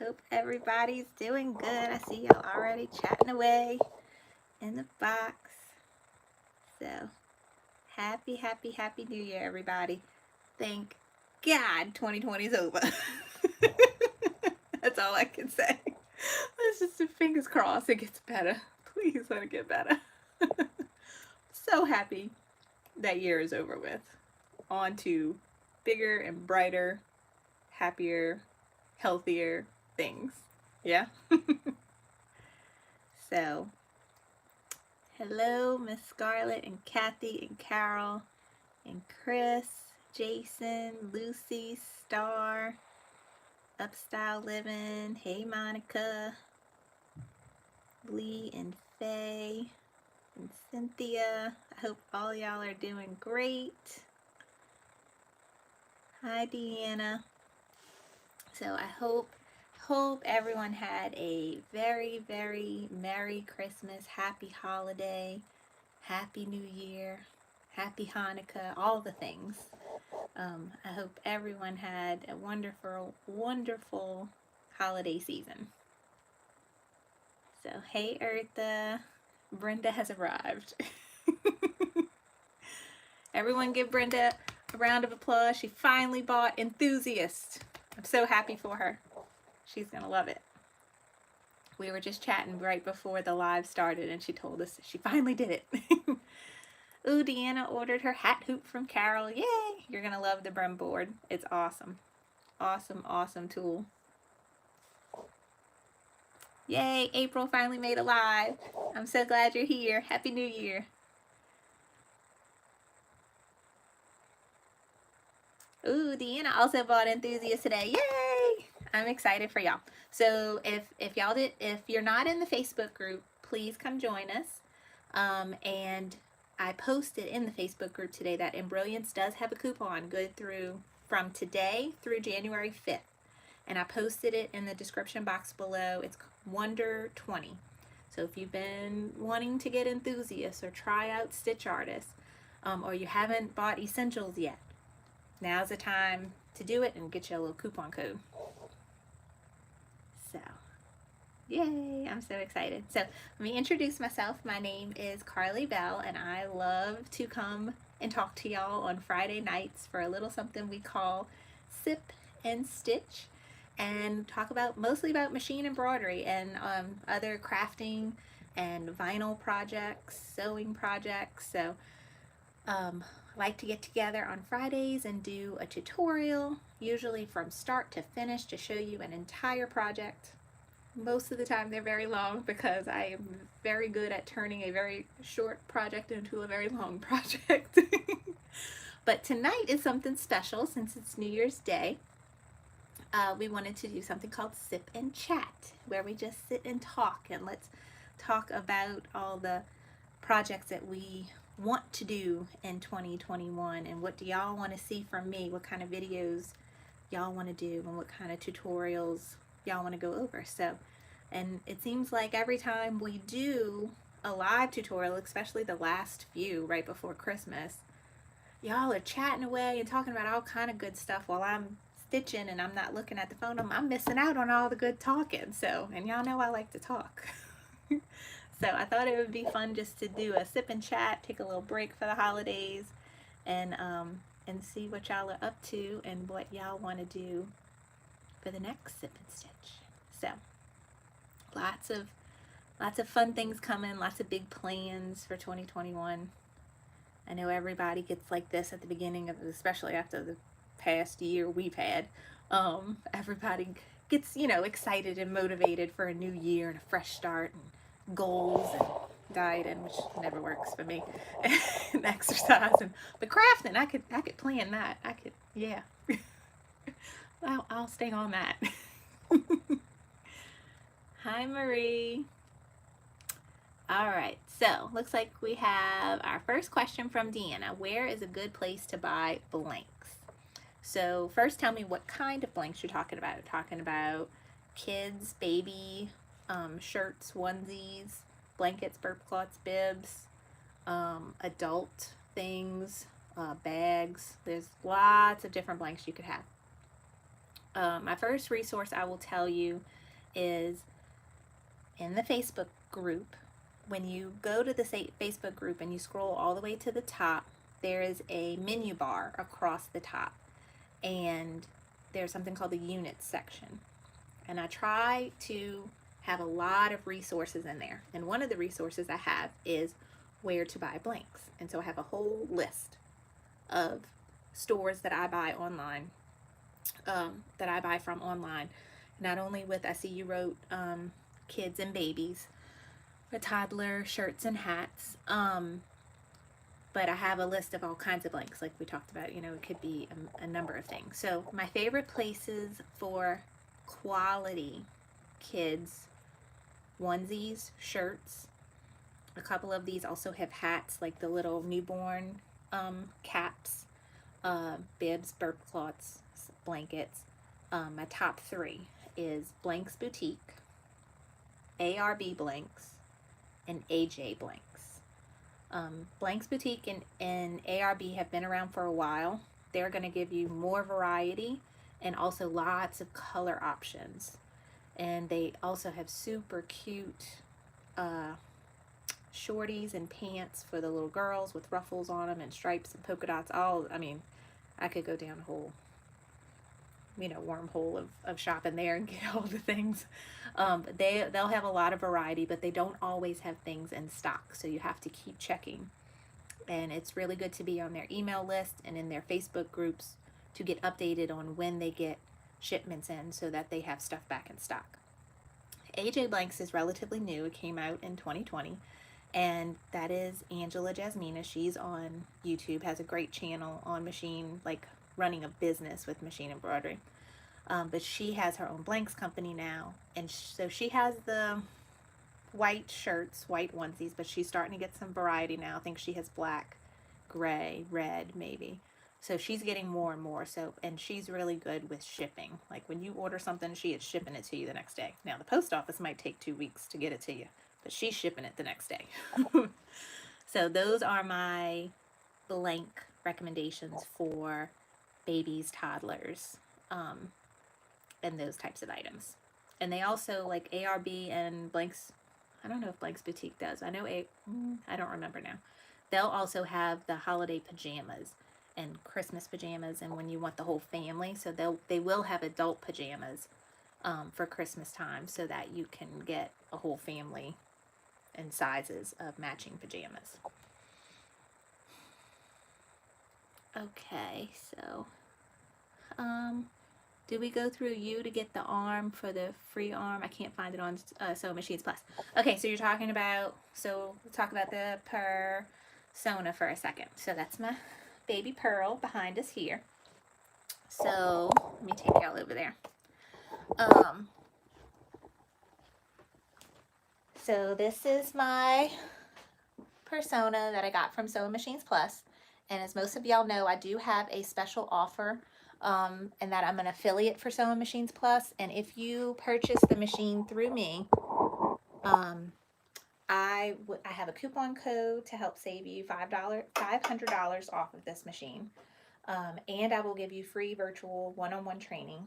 Hope everybody's doing good. I see y'all already chatting away in the box. So, happy New Year, everybody. Thank God 2020 is over. That's all I can say. Let's just do fingers crossed it gets better. Please let it get better. So happy that year is over with. On to bigger and brighter, happier, healthier things. Yeah? So, hello, Miss Scarlett and Kathy and Carol and Chris, Jason, Lucy, Star, Upstyle Living, hey Monica, Lee and Faye and Cynthia. I hope all y'all are doing great. Hi Deanna. So I hope everyone had a very Merry Christmas, Happy Holiday, Happy New Year, Happy Hanukkah, all the things. I hope everyone had a wonderful holiday season. So, hey Eartha, Brenda has arrived. Everyone give Brenda a round of applause. She finally bought Enthusiast. I'm so happy for her. She's gonna love it. We were just chatting right before the live started and she told us she finally did it. Ooh, Deanna ordered her hat hoop from Carol. Yay! You're gonna love the brim board. It's awesome. Awesome tool. Yay, April finally made a live. I'm so glad you're here. Happy New Year. Ooh, Deanna also bought Enthusiast today. Yay! I'm excited for y'all. So if you're not in the Facebook group, please come join us. And I posted in the Facebook group today that Embrilliance does have a coupon good from today through January 5th. And I posted it in the description box below. It's Wonder 20. So if you've been wanting to get Enthusiasts or try out Stitch Artist, or you haven't bought Essentials yet, now's the time to do it and get you a little coupon code. So, yay, I'm so excited. So, let me introduce myself. My name is Carly Bell, and I love to come and talk to y'all on Friday nights for a little something we call Sip and Stitch, and talk mostly about machine embroidery and other crafting and vinyl projects, sewing projects. So, I like to get together on Fridays and do a tutorial, usually from start to finish, to show you an entire project. Most of the time they're very long because I am very good at turning a very short project into a very long project. But tonight is something special since it's New Year's Day. We wanted to do something called Sip and Chat, where we just sit and talk, and let's talk about all the projects that we want to do in 2021, and what do y'all want to see from me, what kind of videos y'all want to do, and what kind of tutorials y'all want to go over. So, and it seems like every time we do a live tutorial, especially the last few right before Christmas, y'all are chatting away and talking about all kind of good stuff while I'm stitching and I'm not looking at the phone. I'm missing out on all the good talking. So, and y'all know I like to talk. So I thought it would be fun just to do a sip and chat, take a little break for the holidays, and see what y'all are up to and what y'all want to do for the next Sip and Stitch. So lots of fun things coming, lots of big plans for 2021. I know everybody gets like this at the beginning of, especially after the past year we've had. Everybody gets, excited and motivated for a new year and a fresh start and goals and dieting, which never works for me, and exercise, but crafting, I could plan that. Yeah. I'll stay on that. Hi Marie. All right, so looks like we have our first question from Deanna. Where is a good place to buy blanks? So first, tell me what kind of blanks you're talking about. You're talking about kids, baby, shirts, onesies, blankets, burp cloths, bibs, adult things, bags. There's lots of different blanks you could have. My first resource I will tell you is in the Facebook group. When you go to the Facebook group and you scroll all the way to the top, there is a menu bar across the top, and there's something called the units section. And I try to have a lot of resources in there. And one of the resources I have is where to buy blanks. And so I have a whole list of stores that I buy online, that I buy from online. Not only with, I see you wrote kids and babies, a toddler, shirts and hats, but I have a list of all kinds of blanks like we talked about. You know, it could be a number of things. So my favorite places for quality kids onesies, shirts, a couple of these also have hats like the little newborn caps, bibs, burp cloths, blankets. My top three is Blanks Boutique, ARB Blanks, and AJ Blanks. Blanks Boutique and ARB have been around for a while. They're going to give you more variety and also lots of color options. And they also have super cute shorties and pants for the little girls with ruffles on them and stripes and polka dots. I mean, I could go down a whole, wormhole of shopping there and get all the things. But they'll have a lot of variety, but they don't always have things in stock, so you have to keep checking. And it's really good to be on their email list and in their Facebook groups to get updated on when they get shipments in so that they have stuff back in stock. AJ Blanks is relatively new. It came out in 2020, and that is Angela Jasmina. She's on YouTube, has a great channel on machine, like running a business with machine embroidery. But she has her own blanks company now, and so she has the white shirts, white onesies, but she's starting to get some variety now. I think she has black, gray, red, maybe. So she's getting more and more. And she's really good with shipping. Like when you order something, she is shipping it to you the next day. Now the post office might take 2 weeks to get it to you, but she's shipping it the next day. So those are my blank recommendations for babies, toddlers, and those types of items. And they also, like ARB and Blanks, I don't know if Blanks Boutique does. I know I don't remember now. They'll also have the holiday pajamas and Christmas pajamas, and when you want the whole family, so they will have adult pajamas for Christmas time, so that you can get a whole family and sizes of matching pajamas. Okay, so do we go through you to get the arm for the free arm? I can't find it on Sewing Machines Plus. Okay, so you're talking about, so we'll talk about the persona for a second. So that's my baby Pearl behind us here. So let me take y'all over there. So this is my persona that I got from Sewing Machines Plus. And as most of y'all know, I do have a special offer, and that I'm an affiliate for Sewing Machines Plus. And if you purchase the machine through me, I have a coupon code to help save you $500 off of this machine. And I will give you free virtual one-on-one training.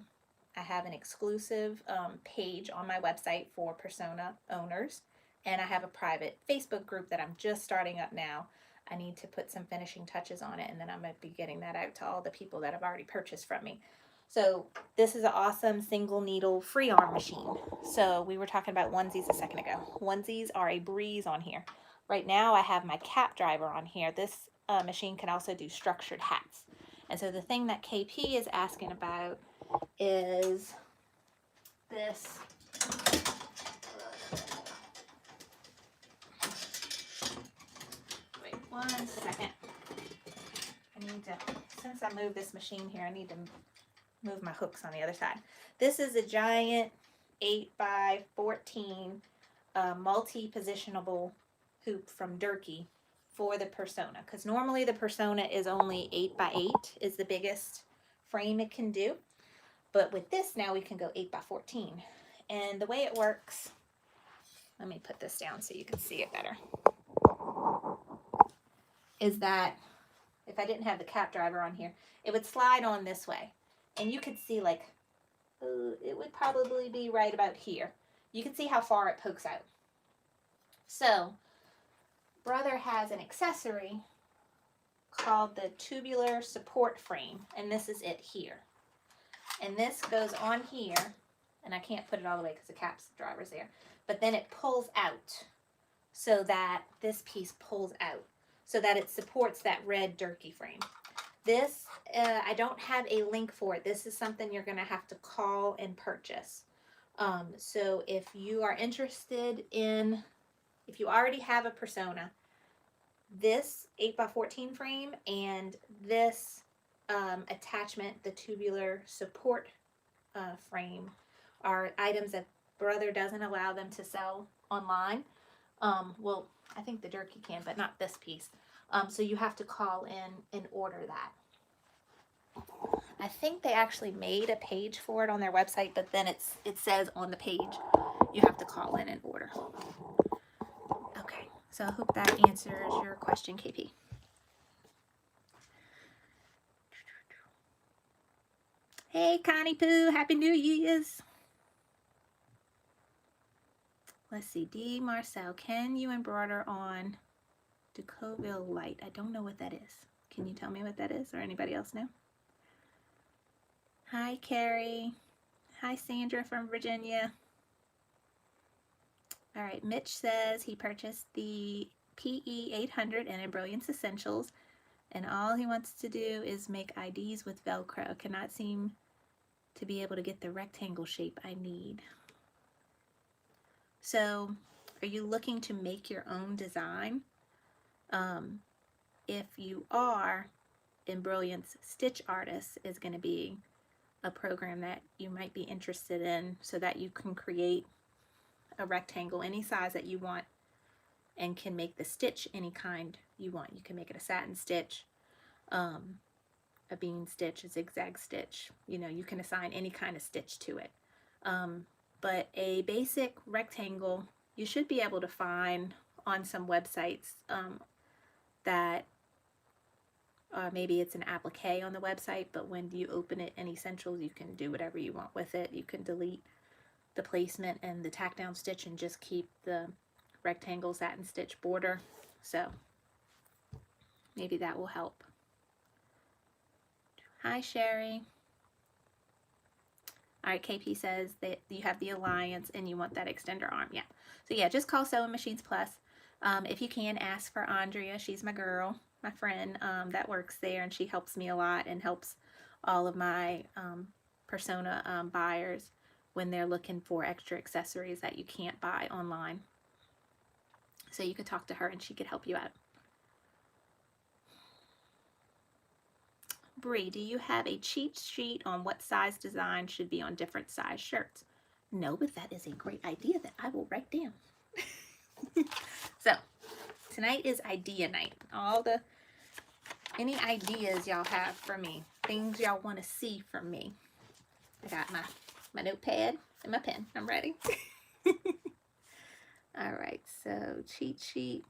I have an exclusive page on my website for persona owners, and I have a private Facebook group that I'm just starting up now. I need to put some finishing touches on it, and then I'm going to be getting that out to all the people that have already purchased from me. So this is an awesome single needle free arm machine. So we were talking about onesies a second ago. Onesies are a breeze on here. Right now I have my cap driver on here. This machine can also do structured hats. And so the thing that KP is asking about is this. Wait 1 second. I need to, since I moved this machine here, I need to move my hooks on the other side. This is a giant 8x14 multi-positionable hoop from Durkee for the persona, because normally the persona is only 8x8 is the biggest frame it can do, but with this now we can go 8x14. And the way it works, let me put this down so you can see it better, is that if I didn't have the cap driver on here, it would slide on this way, and you could see like it would probably be right about here. You can see how far it pokes out. So, Brother has an accessory called the Tubular support frame, and this is it here. And this goes on here, and I can't put it all the way because the cap's driver's there, but then it pulls out so that this piece pulls out so that it supports that red Durkee frame. This, I don't have a link for it. This is something you're going to have to call and purchase. So if you are interested in, if you already have a Persona, this 8x14 frame and this attachment, the tubular support frame, are items that Brother doesn't allow them to sell online. Well, I think the Durkee can, but not this piece. So you have to call in and order that. I think they actually made a page for it on their website, but then it says on the page you have to call in and order. Okay, so I hope that answers your question, KP. Hey, Connie Pooh, Happy New Year's. Let's see, D. Marcel, can you embroider on Dakoville light? I don't know what that is. Can you tell me what that is, or anybody else know? Hi, Carrie. Hi, Sandra from Virginia. All right, Mitch says he purchased the PE 800 and Embroidery Essentials, and all he wants to do is make IDs with Velcro. Cannot seem to be able to get the rectangle shape I need. So, are you looking to make your own design? If you are, Embroidered Stitch Artist is going to be a program that you might be interested in so that you can create a rectangle any size that you want and can make the stitch any kind you want. You can make it a satin stitch, a bean stitch, a zigzag stitch. You know, you can assign any kind of stitch to it. But a basic rectangle you should be able to find on some websites that maybe it's an applique on the website, but when you open it in Essentials, you can do whatever you want with it. You can delete the placement and the tack down stitch and just keep the rectangle satin stitch border. So maybe that will help. Hi, Sherry. All right, KP says that you have the Alliance and you want that extender arm. Yeah. So yeah, just call Sewing Machines Plus. If you can, ask for Andrea. She's my girl, my friend that works there, and she helps me a lot and helps all of my Persona buyers when they're looking for extra accessories that you can't buy online. So you could talk to her and she could help you out. Bree, do you have a cheat sheet on what size design should be on different size shirts? No, but that is a great idea that I will write down. So, tonight is idea night. Any ideas y'all have for me, things y'all want to see from me. I got my notepad and my pen. I'm ready. All right, so cheat sheet.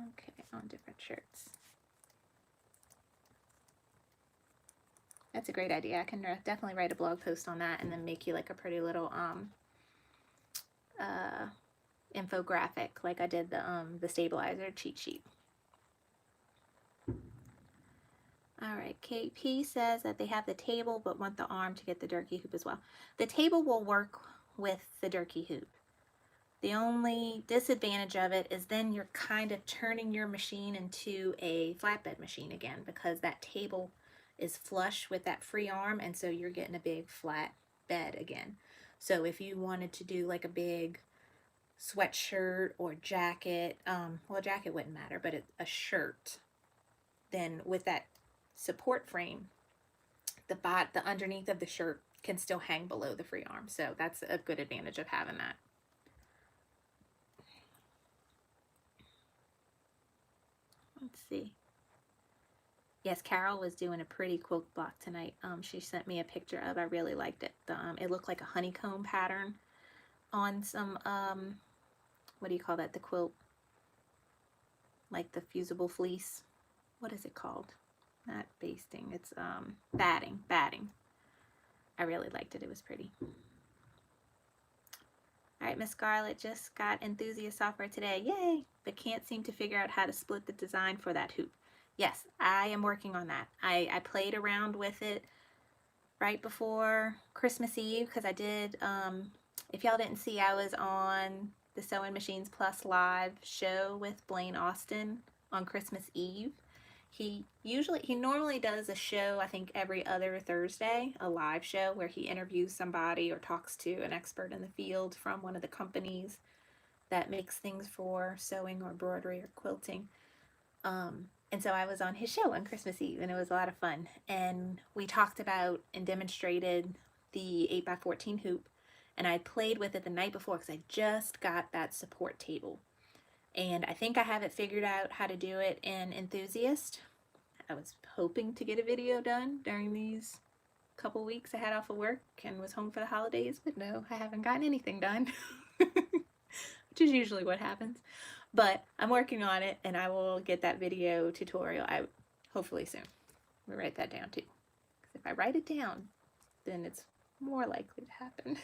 Okay, on different shirts. That's a great idea. I can definitely write a blog post on that and then make you like a pretty little infographic like I did the stabilizer cheat sheet. All right, KP says that they have the table but want the arm to get the Durkee hoop as well. The table will work with the Durkee hoop. The only disadvantage of it is then you're kind of turning your machine into a flatbed machine again, because that table is flush with that free arm, and so you're getting a big flat bed again. So if you wanted to do like a big sweatshirt or jacket, well, a jacket wouldn't matter, but a shirt, then with that support frame, the underneath of the shirt can still hang below the free arm. So that's a good advantage of having that. Let's see. Yes, Carol was doing a pretty quilt block tonight. She sent me a picture of. I really liked it. It looked like a honeycomb pattern on some what do you call that? The quilt, like the fusible fleece. What is it called? Not basting, it's batting. I really liked it. It was pretty. All right, Miss Scarlett just got Enthusiast software today. Yay! But can't seem to figure out how to split the design for that hoop. Yes, I am working on that. I played around with it right before Christmas Eve because I did, if y'all didn't see, I was on the Sewing Machines Plus live show with Blaine Austin on Christmas Eve. He normally does a show, I think every other Thursday, a live show where he interviews somebody or talks to an expert in the field from one of the companies that makes things for sewing or embroidery or quilting. And so I was on his show on Christmas Eve, and it was a lot of fun. And we talked about and demonstrated the 8x14 hoop, and I played with it the night before because I just got that support table. And I think I have it figured out how to do it in Enthusiast. I was hoping to get a video done during these couple weeks I had off of work and was home for the holidays, but no, I haven't gotten anything done, which is usually what happens. But I'm working on it, and I will get that video tutorial out hopefully soon. I'm gonna write that down too, because if I write it down, then it's more likely to happen.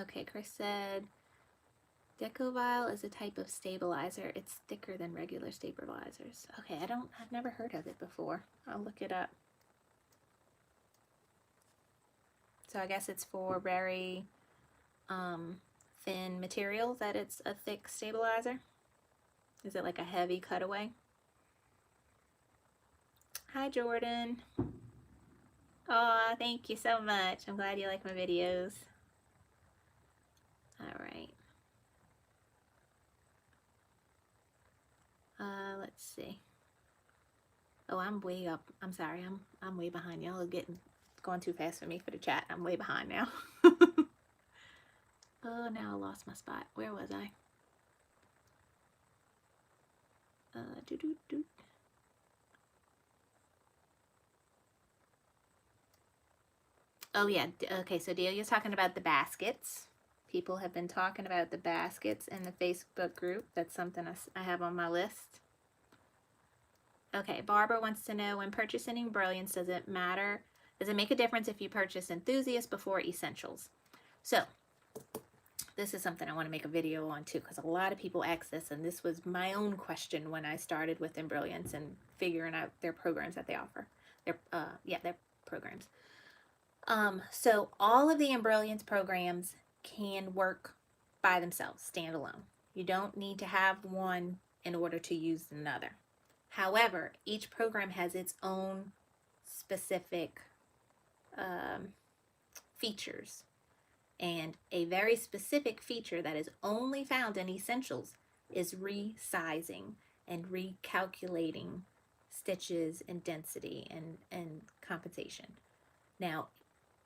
Okay, Chris said, Dakoville is a type of stabilizer. It's thicker than regular stabilizers. Okay, I've never heard of it before. I'll look it up. So I guess it's for very thin material that it's a thick stabilizer. Is it like a heavy cutaway? Hi, Jordan. Oh, thank you so much. I'm glad you like my videos. All right. Let's see. Oh, I'm way up. I'm sorry. I'm way behind. Y'all are going too fast for me for the chat. I'm way behind now. Oh, now I lost my spot. Where was I? Oh yeah, okay, so Delia's talking about the baskets. People have been talking about the baskets in the Facebook group. That's something I have on my list. Okay, Barbara wants to know, when purchasing brilliance, does it make a difference if you purchase enthusiast before essentials? So this is something I want to make a video on too, because a lot of people ask this, and this was my own question when I started with Embrilliance and figuring out their programs that they offer. Their programs. So all of the Embrilliance programs can work by themselves, standalone. You don't need to have one in order to use another. However, each program has its own specific features. And a very specific feature that is only found in essentials is resizing and recalculating stitches and density and compensation. Now,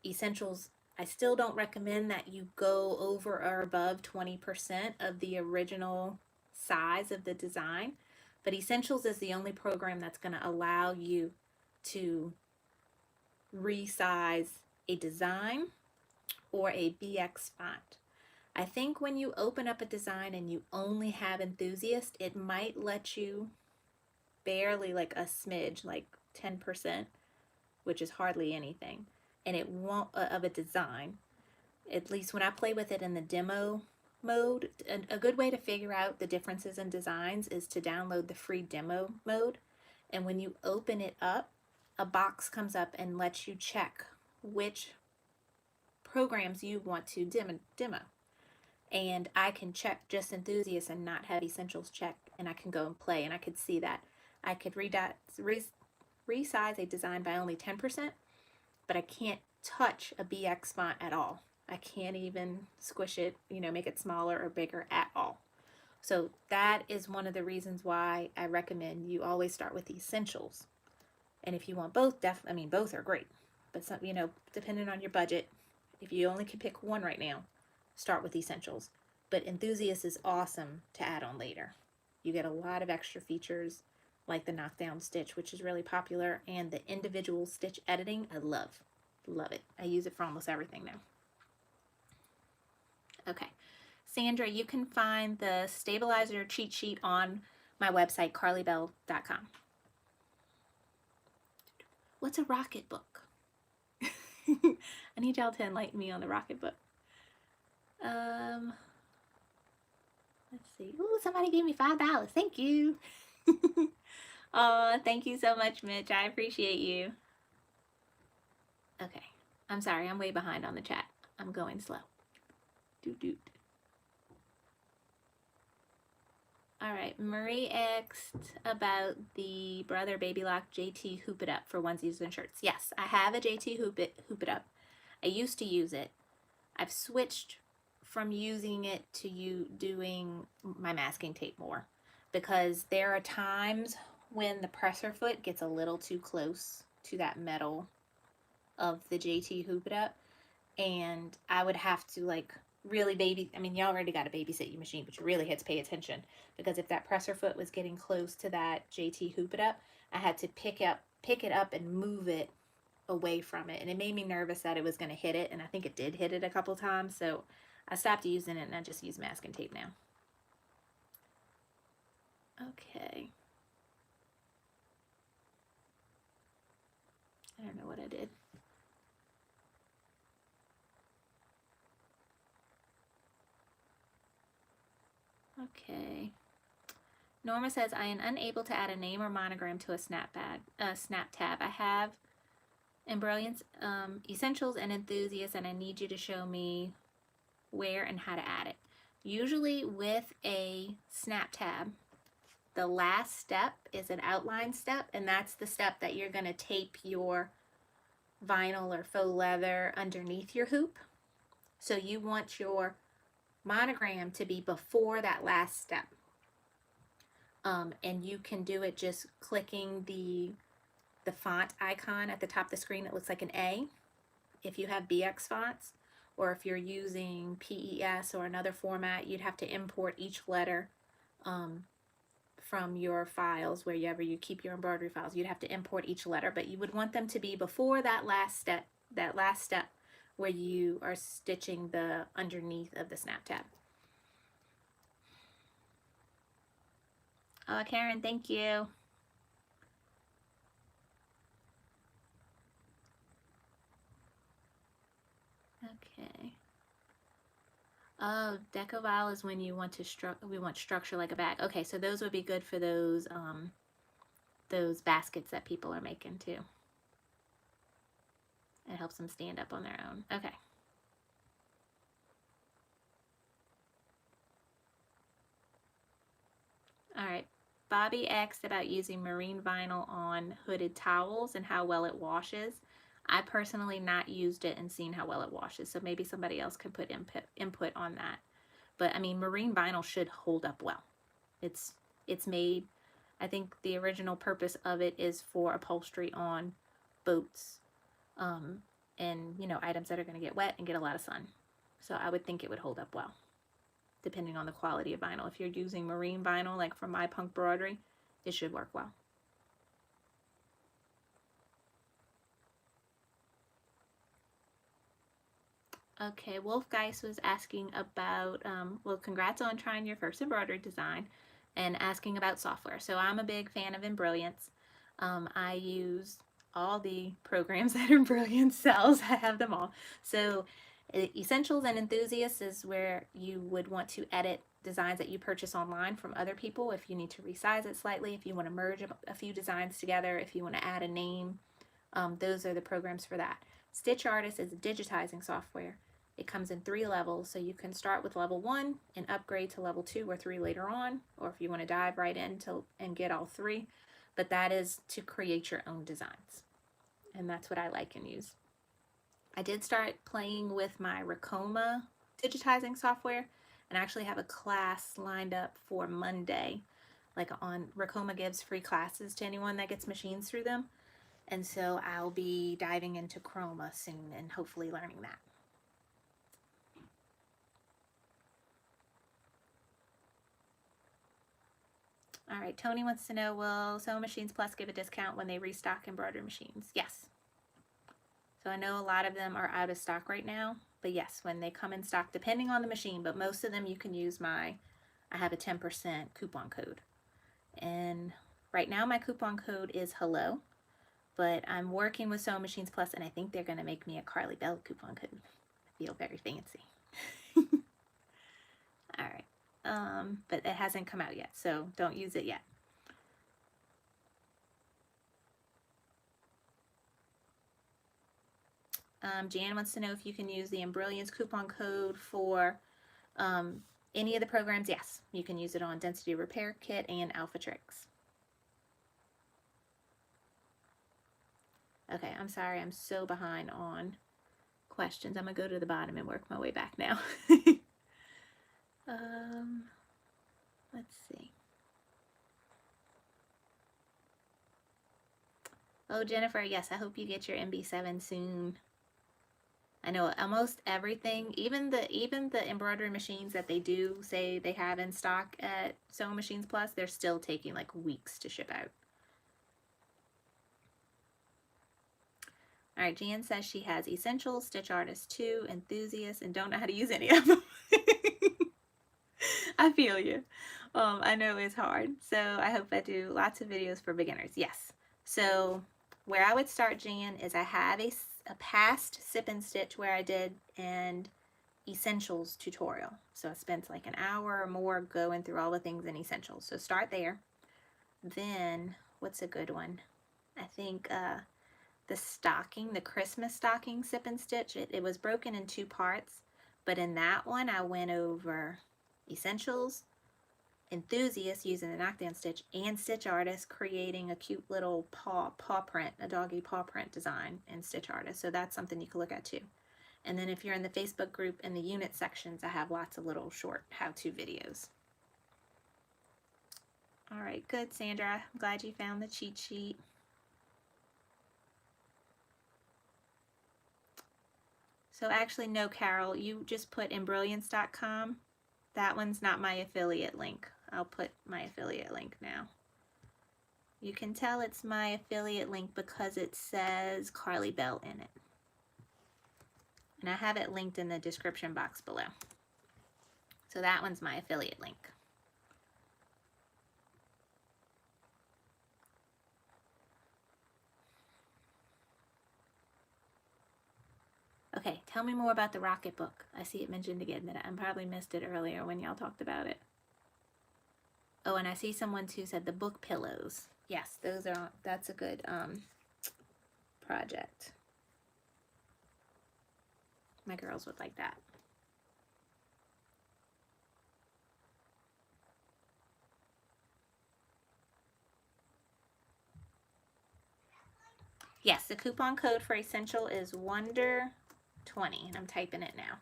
essentials, I still don't recommend that you go over or above 20% of the original size of the design, but essentials is the only program that's going to allow you to resize a design or a BX font. I think when you open up a design and you only have enthusiast, it might let you barely, like a smidge, like 10%, which is hardly anything, and it won't of a design. At least when I play with it in the demo mode, a good way to figure out the differences in designs is to download the free demo mode, and when you open it up, a box comes up and lets you check which programs you want to demo. And I can check just enthusiast and not have essentials checked, and I can go and play, and I could see that I could resize a design by only 10%, but I can't touch a BX font at all. I can't even squish it, make it smaller or bigger at all. So that is one of the reasons why I recommend you always start with the essentials. And if you want both, both are great, but some, depending on your budget, if you only can pick one right now, start with essentials. but Enthusiast is awesome to add on later. You get a lot of extra features like the knockdown stitch, which is really popular, and the individual stitch editing. I love it. I use it for almost everything now. Okay, Sandra, you can find the stabilizer cheat sheet on my website, carlybell.com. What's a rocket book? I need y'all to enlighten me on the rocket book. Let's see. Ooh, somebody gave me $5. Thank you. Oh, thank you so much, Mitch. I appreciate you. Okay. I'm sorry. I'm way behind on the chat. I'm going slow. Doot doot. All right. Marie asked about the Brother Baby Lock JT Hoop It Up for onesies and shirts. Yes, I have a JT Hoop It Up. I used to use it. I've switched from using it to you doing my masking tape more, because there are times when the presser foot gets a little too close to that metal of the JT Hoop It Up, and I would have to like really I mean, you already got to babysit your machine, but you really had to pay attention, because if that presser foot was getting close to that JT Hoop It Up, I had to pick it up and move it away from it, and it made me nervous that it was going to hit it, and I think it did hit it a couple times, so I stopped using it and I just use masking tape now. Okay. I don't know what I did. Okay. Norma says, I am unable to add a name or monogram to a snap tab. I have Embroidery Essentials and Enthusiasts, and I need you to show me where and how to add it. Usually with a snap tab, the last step is an outline step, and that's the step that you're going to tape your vinyl or faux leather underneath your hoop. So you want your monogram to be before that last step. And you can do it just clicking the font icon at the top of the screen. It looks like an A if you have BX fonts, or if you're using PES or another format, you'd have to import each letter from your files, wherever you keep your embroidery files. You'd have to import each letter, but you would want them to be before that last step where you are stitching the underneath of the snap tab. Oh, Karen, thank you. Okay. Oh, Dakoville is when you want to we want structure like a bag. Okay, so those would be good for those baskets that people are making too. It helps them stand up on their own. Okay. All right. Bobby asked about using marine vinyl on hooded towels and how well it washes. I personally not used it and seen how well it washes, so maybe somebody else can put input on that. But I mean, marine vinyl should hold up well. It's made, I think the original purpose of it is for upholstery on boats, and you know, items that are going to get wet and get a lot of sun. So I would think it would hold up well, depending on the quality of vinyl. If you're using marine vinyl, like from My Punk Embroidery, it should work well. Okay, Wolfgeist was asking about, well, congrats on trying your first embroidery design, and asking about software. So I'm a big fan of Embrilliance. I use all the programs that Embrilliance sells. I have them all. So Essentials and Enthusiasts is where you would want to edit designs that you purchase online from other people. If you need to resize it slightly, if you want to merge a few designs together, if you want to add a name, those are the programs for that. Stitch Artist is a digitizing software. It comes in 3 levels, so you can start with level 1 and upgrade to level 2 or 3 later on, or if you want to dive right in and get all 3. But that is to create your own designs, and that's what I like and use. I did start playing with my Racoma digitizing software, and I actually have a class lined up for Monday. Like on Racoma gives free classes to anyone that gets machines through them, and so I'll be diving into Chroma soon and hopefully learning that. All right, Tony wants to know, will Sewing Machines Plus give a discount when they restock embroidery machines? Yes. So I know a lot of them are out of stock right now, but yes, when they come in stock, depending on the machine, but most of them you can use I have a 10% coupon code. And right now my coupon code is HELLO, but I'm working with Sewing Machines Plus and I think they're going to make me a Carly Bell coupon code. I feel very fancy. All right. But it hasn't come out yet, so don't use it yet. Jan wants to know if you can use the Embrilliance coupon code for any of the programs. Yes, you can use it on Density Repair Kit and Alpha Tricks. Okay, I'm sorry, I'm so behind on questions. I'm gonna go to the bottom and work my way back now. Let's see. Oh, Jennifer, yes, I hope you get your MB7 soon. I know almost everything, even the embroidery machines that they do say they have in stock at Sewing Machines Plus, they're still taking like weeks to ship out. All right, Jan says she has Essentials, Stitch Artist 2, Enthusiast, and don't know how to use any of them. I feel you. I know it's hard, so I hope I do lots of videos for beginners. Yes. So where I would start, Jan, is I have a past Sip and Stitch where I did an Essentials tutorial. So I spent like an hour or more going through all the things in Essentials. So start there. Then, what's a good one? I think the stocking, the Christmas stocking Sip and Stitch, it was broken in 2 parts, but in that one I went over Essentials, Enthusiast using the knockdown stitch, and Stitch Artist creating a cute little paw print, a doggy paw print design in Stitch Artist. So that's something you can look at too. And then if you're in the Facebook group in the unit sections, I have lots of little short how-to videos. All right, good, Sandra. I'm glad you found the cheat sheet. So actually, no, Carol, you just put embrilliance.com. That one's not my affiliate link. I'll put my affiliate link now. You can tell it's my affiliate link because it says Carly Bell in it. And I have it linked in the description box below. So that one's my affiliate link. Okay, tell me more about the Rocket book. I see it mentioned again, but I probably missed it earlier when y'all talked about it. Oh, and I see someone too said the book pillows. Yes, that's a good project. My girls would like that. Yes, the coupon code for Essential is WONDER20, and I'm typing it now.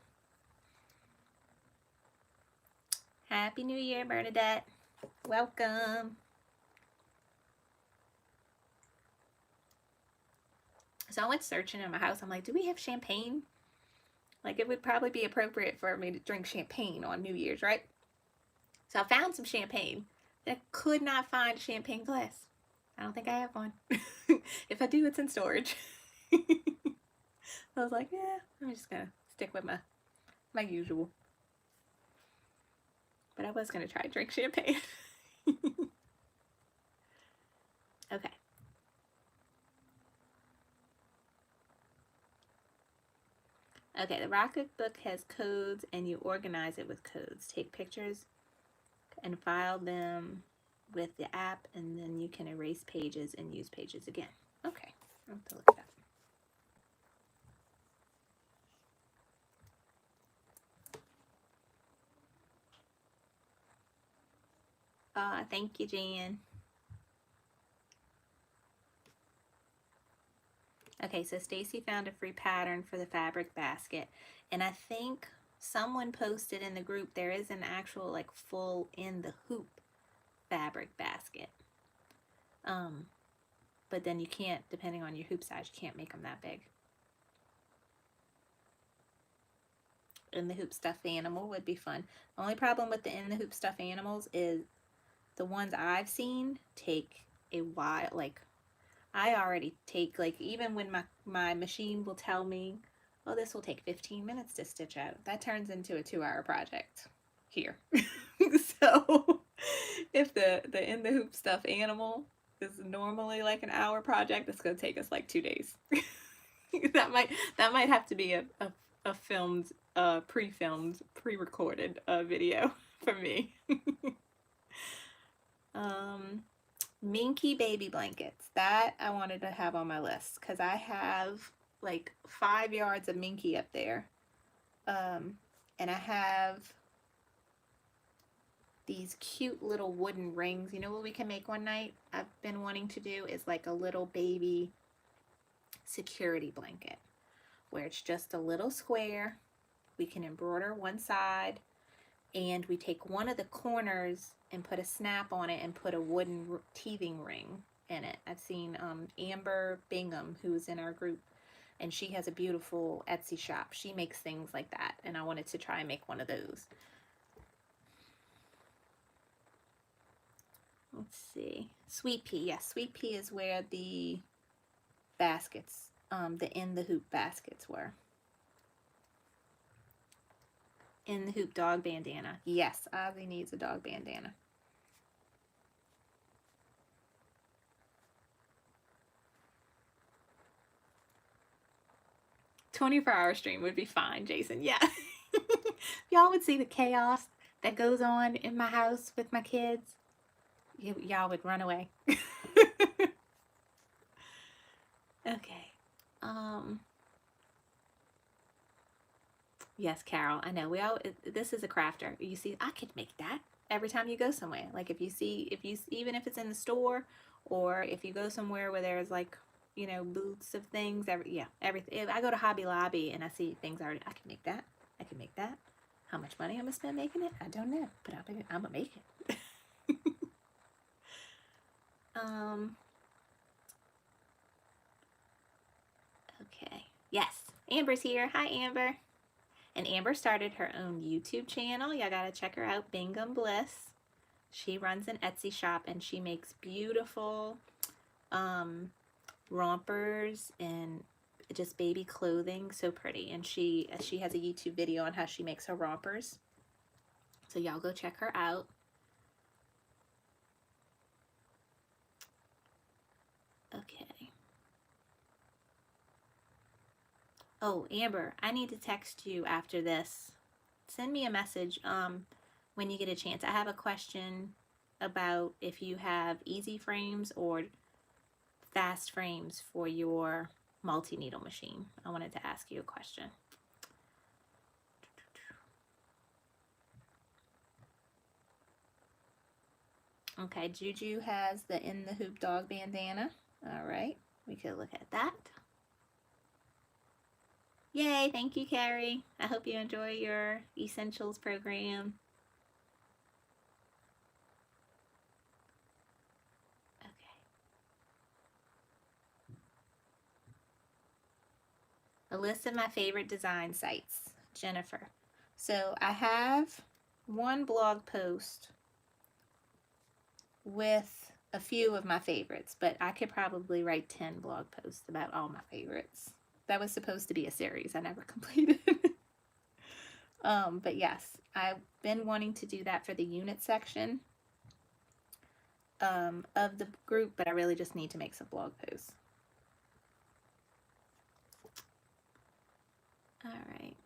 Happy New Year, Bernadette. Welcome. So I went searching in my house. I'm like, do we have champagne? Like, it would probably be appropriate for me to drink champagne on New Year's, right? So I found some champagne. I could not find a champagne glass. I don't think I have one. If I do, it's in storage. I was like, yeah, I'm just gonna stick with my usual. But I was gonna try to drink champagne. Okay. Okay, the Rocket book has codes and you organize it with codes. Take pictures and file them with the app, and then you can erase pages and use pages again. Okay, I'll have to look it up. Thank you, Jan. Okay, so Stacy found a free pattern for the fabric basket, and I think someone posted in the group there is an actual like full in the hoop fabric basket. But then you can't, depending on your hoop size, you can't make them that big. In the hoop stuffed animal would be fun. The only problem with the in the hoop stuffed animals is the ones I've seen take a while. Like, I already take, like, even when my machine will tell me, oh, this will take 15 minutes to stitch out, that turns into a 2-hour project here. So if the in the hoop stuff animal is normally like an hour project, it's gonna take us like 2 days. that might have to be a filmed, pre-filmed, pre-recorded video for me. Minky baby blankets, that I wanted to have on my list because I have like 5 yards of minky up there, and I have these cute little wooden rings. You know what we can make one night I've been wanting to do is like a little baby security blanket where it's just a little square. We can embroider one side, and we take one of the corners and put a snap on it and put a wooden teething ring in it. I've seen Amber Bingham, who's in our group, and she has a beautiful Etsy shop. She makes things like that, and I wanted to try and make one of those. Let's see. Sweet pea. Yes, sweet pea is where the baskets, the in the hoop baskets were. In the hoop dog bandana. Yes, Ozzy needs a dog bandana. "24-hour stream would be fine, Jason." Yeah. Y'all would see the chaos that goes on in my house with my kids. Y'all would run away. Okay. Yes, Carol, I know. This is a crafter. You see, I could make that every time you go somewhere. Like if you even if it's in the store, or if you go somewhere where there's like, you know, booths of things, everything. If I go to Hobby Lobby and I see things already, I can make that. I can make that. How much money I'm gonna spend making it? I don't know, but I'm gonna make it. Okay. Yes, Amber's here. Hi, Amber. And Amber started her own YouTube channel. Y'all gotta check her out, Bingham Bliss. She runs an Etsy shop and she makes beautiful rompers and just baby clothing, so pretty. And she has a YouTube video on how she makes her rompers. So y'all go check her out. Okay. Oh, Amber, I need to text you after this. Send me a message when you get a chance. I have a question about if you have easy frames or fast frames for your multi-needle machine. I wanted to ask you a question. Okay, Juju has the in the hoop dog bandana. All right, we could look at that. Yay, thank you, Carrie. I hope you enjoy your Essentials program. Okay. A list of my favorite design sites, Jennifer. So I have one blog post with a few of my favorites, but I could probably write 10 blog posts about all my favorites. That was supposed to be a series I never completed. But yes, I've been wanting to do that for the unit section of the group, but I really just need to make some blog posts. All right.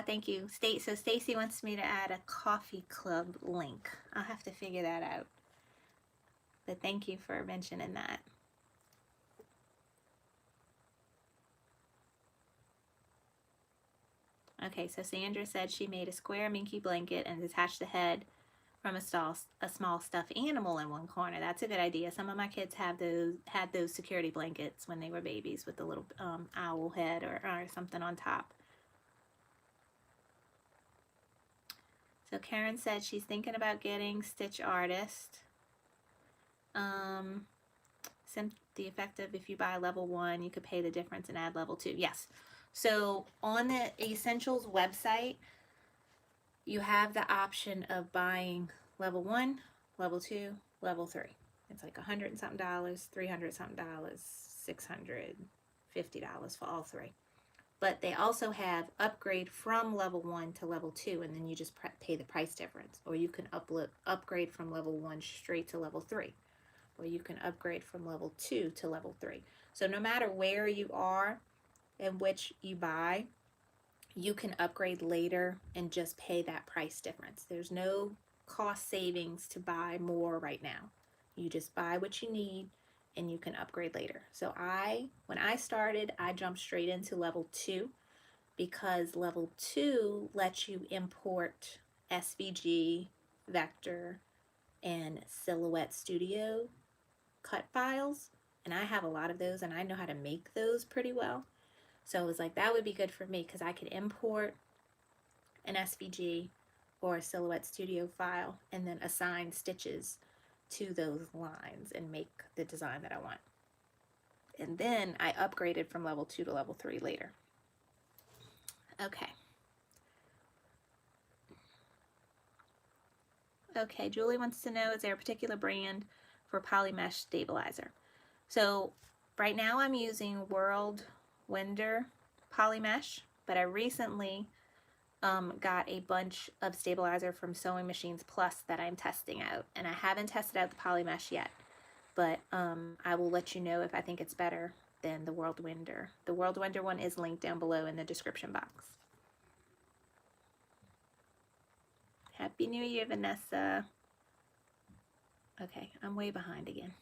Thank you. So Stacy wants me to add a coffee club link. I'll have to figure that out. But thank you for mentioning that. Okay, so Sandra said she made a square minky blanket and attached the head from a small stuffed animal in one corner. That's a good idea. Some of my kids had those security blankets when they were babies with the little owl head or something on top. So Karen said she's thinking about getting Stitch Artist. The effect of if you buy level 1, you could pay the difference and add level 2. Yes. So on the Essentials website, you have the option of buying level 1, level 2, level 3. It's like $100 and something, $300 something, $650 for all 3. But they also have upgrade from level 1 to level 2, and then you just pay the price difference. Or you can upgrade from level 1 straight to level 3. Or you can upgrade from level 2 to level 3. So no matter where you are and which you buy, you can upgrade later and just pay that price difference. There's no cost savings to buy more right now. You just buy what you need and you can upgrade later. So when I started, I jumped straight into level 2 because level 2 lets you import SVG, vector, and Silhouette Studio cut files. And I have a lot of those and I know how to make those pretty well. So it was like, that would be good for me because I could import an SVG or a Silhouette Studio file and then assign stitches to those lines and make the design that I want. And then I upgraded from level 2 to level 3 later. Okay. Okay, Julie wants to know, is there a particular brand for polymesh stabilizer? So right now I'm using Whirlwind polymesh, but I recently got a bunch of stabilizer from Sewing Machines Plus that I'm testing out, and I haven't tested out the polymesh yet, but I will let you know if I think it's better than the Whirlwind. The Whirlwind one is linked down below in the description box. Happy New Year, Vanessa. Okay, I'm way behind again.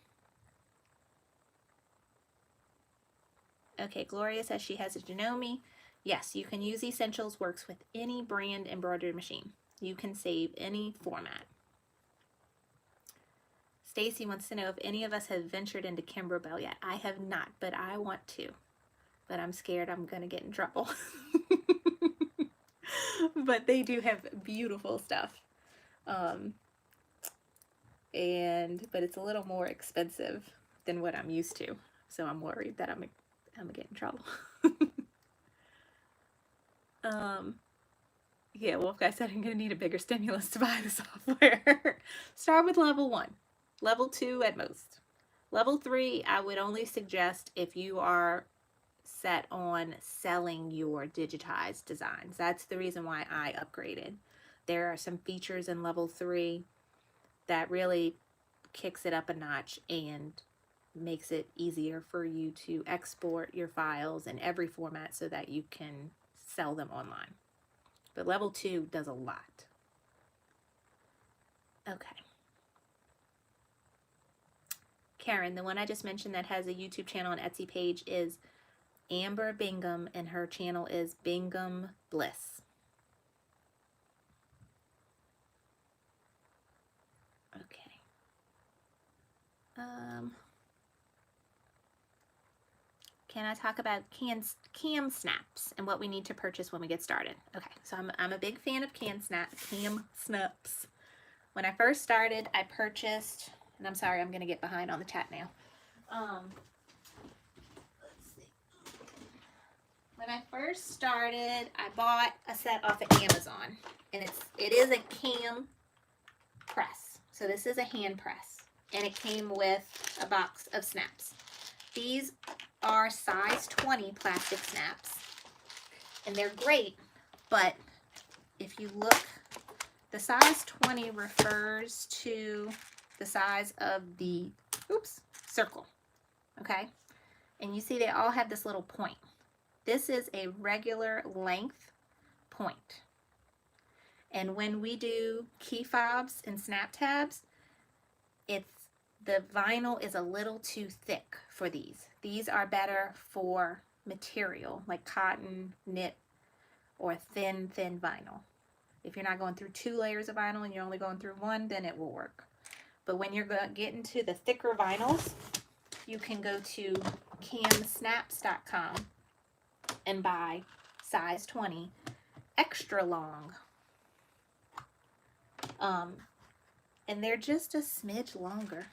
Okay, Gloria says she has a Janome. Yes, you can use Essentials, works with any brand embroidery machine. You can save any format. Stacy wants to know if any of us have ventured into Kimberbell yet. I have not, but I want to. But I'm scared I'm going to get in trouble. But they do have beautiful stuff. But it's a little more expensive than what I'm used to. So I'm worried that I'm gonna get in trouble. Yeah, Wolf Guy said I'm gonna need a bigger stimulus to buy the software. Start with level 1, level 2 at most. Level 3, I would only suggest if you are set on selling your digitized designs. That's the reason why I upgraded. There are some features in level 3 that really kicks it up a notch and makes it easier for you to export your files in every format so that you can sell them online. But level 2 does a lot. Okay. Karen, the one I just mentioned that has a YouTube channel and Etsy page is Amber Bingham, and her channel is Bingham Bliss. Okay. Can I talk about cam snaps and what we need to purchase when we get started? Okay, so I'm a big fan of cam snaps. When I first started, I purchased, and I'm sorry, I'm gonna get behind on the chat now. Let's see. When I first started, I bought a set off of Amazon, and it is a cam press. So this is a hand press, and it came with a box of snaps. These are size 20 plastic snaps, and they're great, but if you look, the size 20 refers to the size of the circle, okay? And you see they all have this little point. This is a regular length point. And when we do key fobs and snap tabs, the vinyl is a little too thick for these. These are better for material like cotton, knit, or thin vinyl. If you're not going through 2 layers of vinyl and you're only going through 1, then it will work. But when you're getting to the thicker vinyls, you can go to camsnaps.com and buy size 20 extra long. And they're just a smidge longer.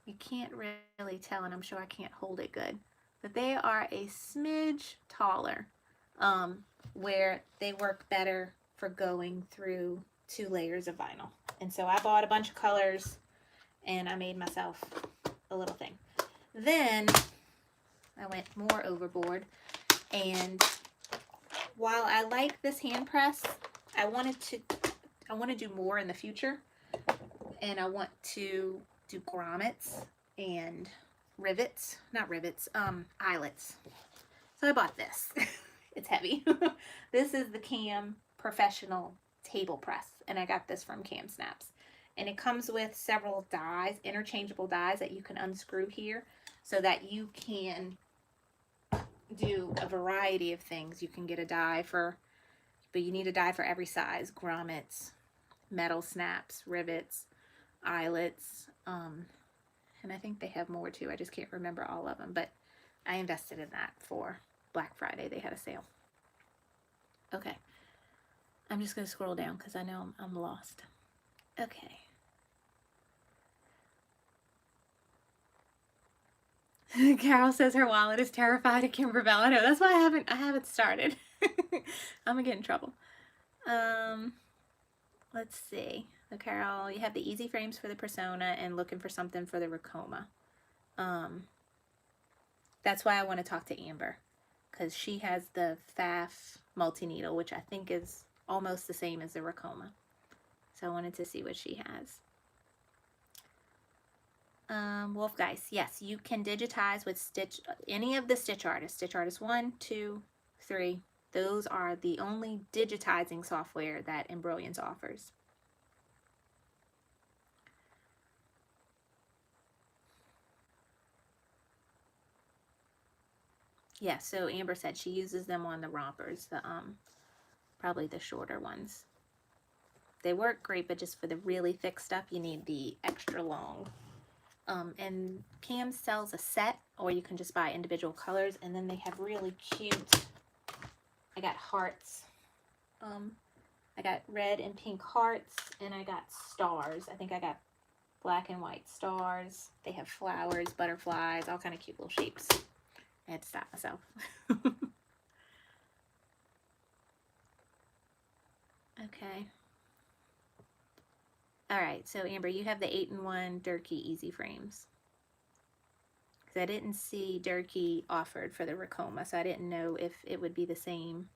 You can't really tell, and I'm sure I can't hold it good, but they are a smidge taller, where they work better for going through 2 layers of vinyl. And so I bought a bunch of colors and I made myself a little thing. Then I went more overboard, and while I like this hand press, I want to do more in the future, and I want to do grommets and rivets, not rivets, eyelets. So I bought this. It's heavy. This is the Cam Professional Table Press, and I got this from Cam Snaps. And it comes with several dies, interchangeable dies that you can unscrew here so that you can do a variety of things. You can get a die for, but you need a die for every size: grommets, metal snaps, rivets, eyelets, and I think they have more too. I just can't remember all of them, but I invested in that for Black Friday. They had a sale. Okay, I'm just going to scroll down because I know I'm lost. Okay. Carol says her wallet is terrified of Kimberbell. I know, that's why I haven't started. I'm gonna get in trouble. Let's see. So Carol, you have the easy frames for the Persona and looking for something for the Racoma. That's why I want to talk to Amber, because she has the FAF multi-needle, which I think is almost the same as the Racoma. So I wanted to see what she has. Wolf Geist, yes, you can digitize with any of the Stitch Artists. Stitch Artist 1, 2, 3. Those are the only digitizing software that Embroids offers. Yeah, so Amber said she uses them on the rompers, the probably the shorter ones. They work great, but just for the really thick stuff, you need the extra long. And Cam sells a set, or you can just buy individual colors, and then they have really cute, I got hearts. I got red and pink hearts, and I got stars. I think I got black and white stars. They have flowers, butterflies, all kind of cute little shapes. I had to stop myself. Okay. Alright, so Amber, you have the 8-in-1 Durkee Easy Frames. Because I didn't see Durkee offered for the Racoma, so I didn't know if it would be the same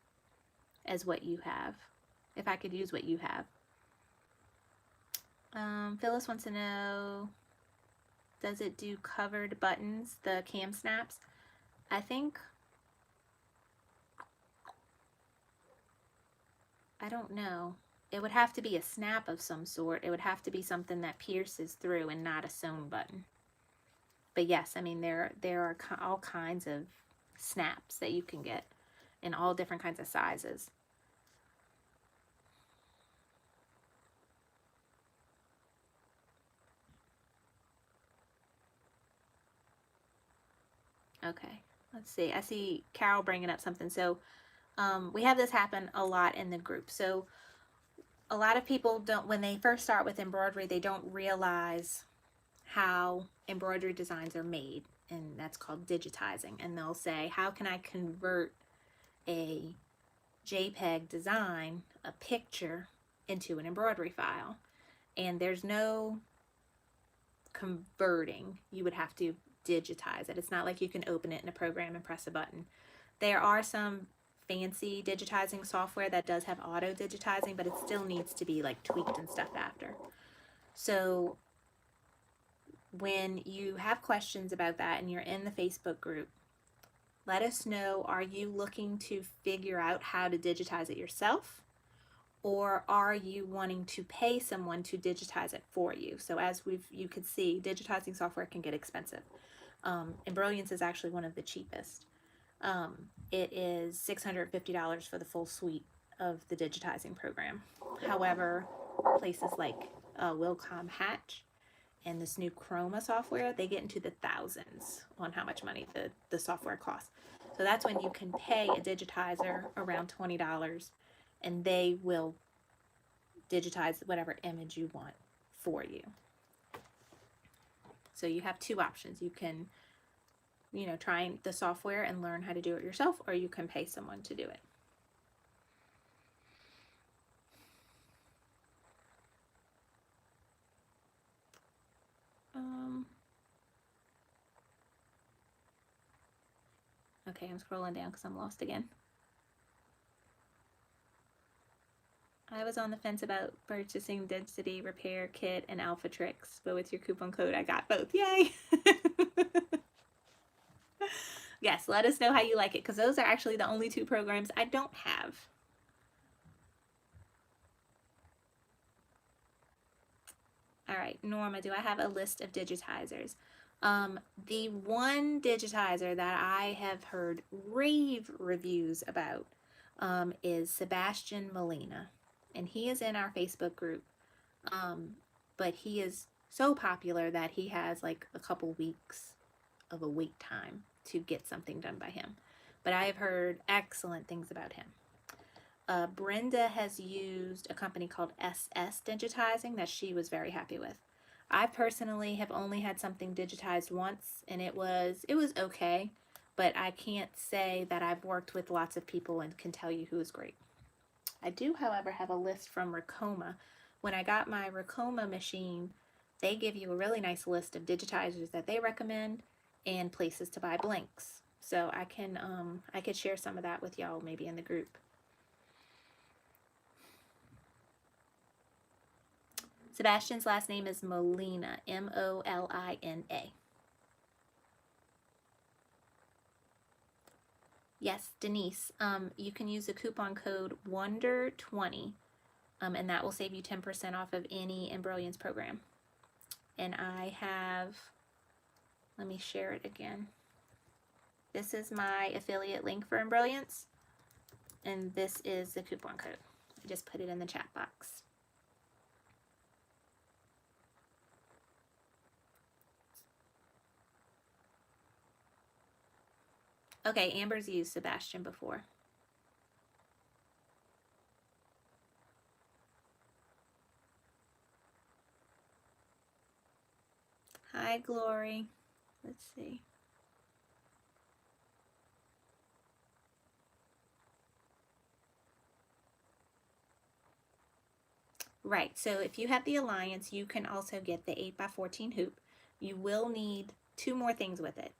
as what you have. If I could use what you have. Phyllis wants to know, does it do covered buttons, the Cam Snaps? I think, I don't know. It would have to be a snap of some sort. It would have to be something that pierces through and not a sewn button. But yes, I mean, there are all kinds of snaps that you can get in all different kinds of sizes. Okay, let's see. I see Carol bringing up something. So we have this happen a lot in the group. So a lot of people don't, when they first start with embroidery, they don't realize how embroidery designs are made, and that's called digitizing. And they'll say, how can I convert a JPEG design, a picture, into an embroidery file? And there's no converting. You would have to digitize it. It's not like you can open it in a program and press a button. There are some fancy digitizing software that does have auto digitizing, but it still needs to be like tweaked and stuff after. So when you have questions about that and you're in the Facebook group, let us know, are you looking to figure out how to digitize it yourself? Or are you wanting to pay someone to digitize it for you? So as you could see, digitizing software can get expensive. Embroids is actually one of the cheapest. It is $650 for the full suite of the digitizing program. However, places like Wilcom Hatch and this new Chroma software, they get into the thousands on how much money the software costs. So that's when you can pay a digitizer around $20 and they will digitize whatever image you want for you. So you have two options. You can, you know, try the software and learn how to do it yourself, or you can pay someone to do it. Okay, I'm scrolling down because I'm lost again. I was on the fence about purchasing Density Repair Kit and Alpha Tricks, but with your coupon code, I got both. Yay! Yes, let us know how you like it, because those are actually the only two programs I don't have. All right, Norma, do I have a list of digitizers? The one digitizer that I have heard rave reviews about is Sebastian Molina, and he is in our Facebook group. But he is so popular that he has like a couple weeks of a wait time to get something done by him. But I have heard excellent things about him. Brenda has used a company called SS Digitizing that she was very happy with. I personally have only had something digitized once, and it was okay, but I can't say that I've worked with lots of people and can tell you who is great. I do, however, have a list from Racoma. When I got my Racoma machine, they give you a really nice list of digitizers that they recommend and places to buy blanks. So I could share some of that with y'all maybe in the group. Sebastian's last name is Molina, M-O-L-I-N-A. Yes, Denise, you can use the coupon code WONDER20, and that will save you 10% off of any Embroidery program. And I have, let me share it again. This is my affiliate link for Embroidery, and this is the coupon code. I just put it in the chat box. Okay, Amber's used Sebastian before. Hi, Glory. Let's see. Right, so if you have the Alliance, you can also get the 8x14 hoop. You will need two more things with it.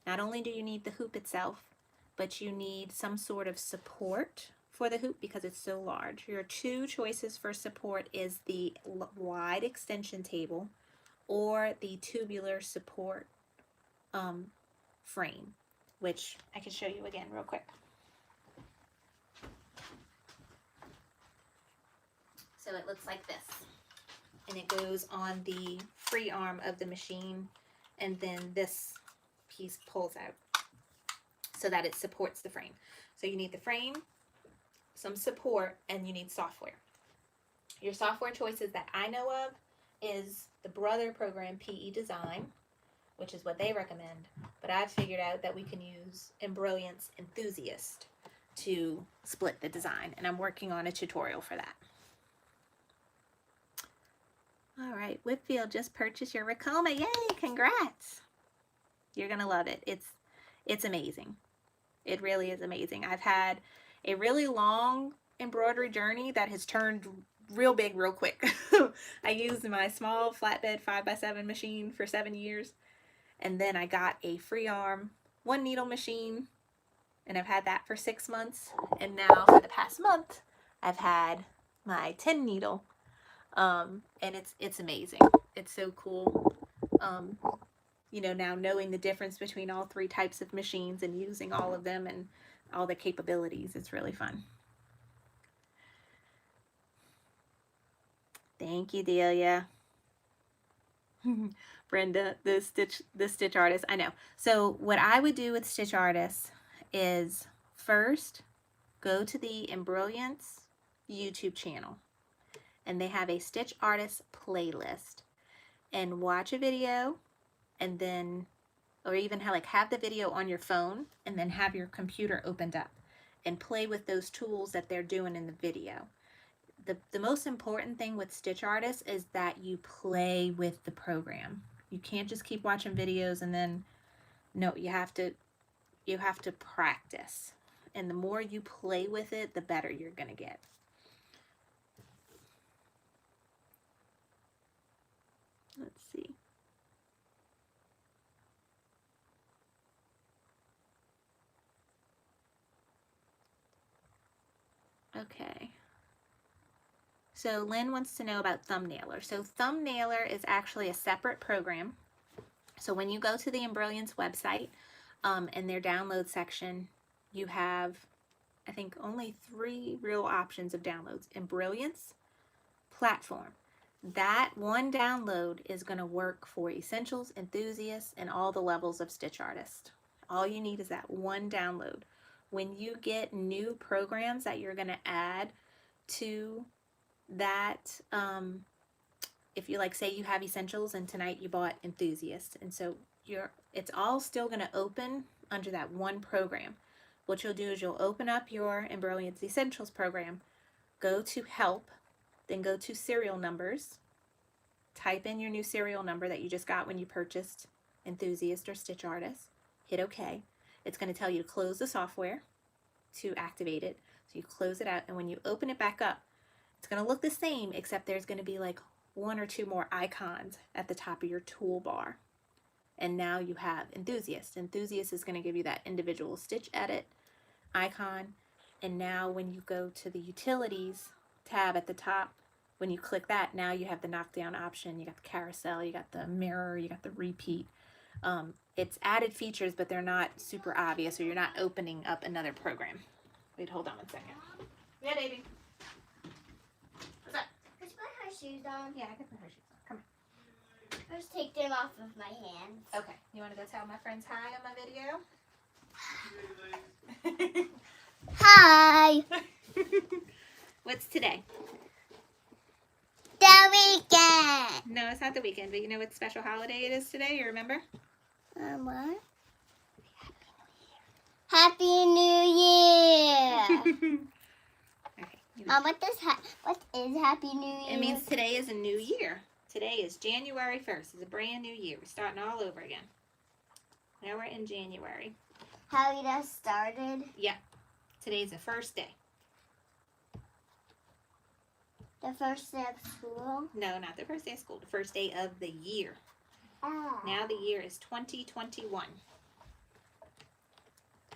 Not only do you need the hoop itself, but you need some sort of support for the hoop because it's so large. Your two choices for support is the wide extension table or the tubular support frame, which I can show you again real quick. So it looks like this, and it goes on the free arm of the machine, and then this piece pulls out so that it supports the frame. So you need the frame, some support, and you need software. Your software choices that I know of is the brother program PE Design, which is what they recommend, but I've figured out that we can use Embroidery Enthusiast to split the design, and I'm working on a tutorial for that. All right, Whitfield just purchased your Racoma. Yay, congrats. You're gonna love it. It's amazing. It really is amazing. I've had a really long embroidery journey that has turned real big real quick. I used my small flatbed 5x7 machine for 7 years, and then I got a free arm 1 needle machine, and I've had that for 6 months, and now for the past month I've had my 10 needle, and it's amazing. It's so cool. You know, now knowing the difference between all 3 types of machines and using all of them and all the capabilities, it's really fun. Thank you, Delia. Brenda, the stitch artist. I know. So what I would do with Stitch Artists is first go to the Embroiance YouTube channel, and they have a Stitch Artist playlist, and watch a video, and then, or even have the video on your phone and then have your computer opened up and play with those tools that they're doing in the video. The most important thing with Stitch Artists is that you play with the program. You can't just keep watching videos and then, no, you have to practice. And the more you play with it, the better you're gonna get. Let's see. Okay. So Lynn wants to know about Thumbnailer. So Thumbnailer is actually a separate program. So when you go to the Embrilliance website, in their download section, you have, I think, only 3 real options of downloads. Embrilliance, Platform. That one download is going to work for essentials, enthusiasts, and all the levels of stitch artist. All you need is that one download. When you get new programs that you're going to add to that, if you like, say you have essentials and tonight you bought enthusiast, and so it's all still going to open under that one program. What you'll do is you'll open up your Embrilliance Essentials program, go to help, then go to serial numbers, type in your new serial number that you just got when you purchased enthusiast or stitch artist, hit OK. It's going to tell you to close the software to activate it. So you close it out, and when you open it back up, it's going to look the same, except there's going to be like 1 or 2 more icons at the top of your toolbar. And now you have Enthusiast. Enthusiast is going to give you that individual stitch edit icon. And now when you go to the Utilities tab at the top, when you click that, now you have the knockdown option. You got the carousel, you got the mirror, you got the repeat. It's added features, but they're not super obvious, or you're not opening up another program. Wait, hold on 1 second. Yeah, baby. What's up? Could you put her shoes on? Yeah, I can put her shoes on. Come on. First, take them off of my hands. Okay. You want to go tell my friends hi on my video? Hi. What's today? The weekend. No, it's not the weekend, but you know what special holiday it is today? You remember? What? Happy New Year. Okay. What is Happy New Year? It means today is a new year. Today is January 1st. It's a brand new year. We're starting all over again. Now we're in January. How we just started? Yeah. Today's the first day. The first day of school? No, not the first day of school. The first day of the year. Ah. Now the year is 2021.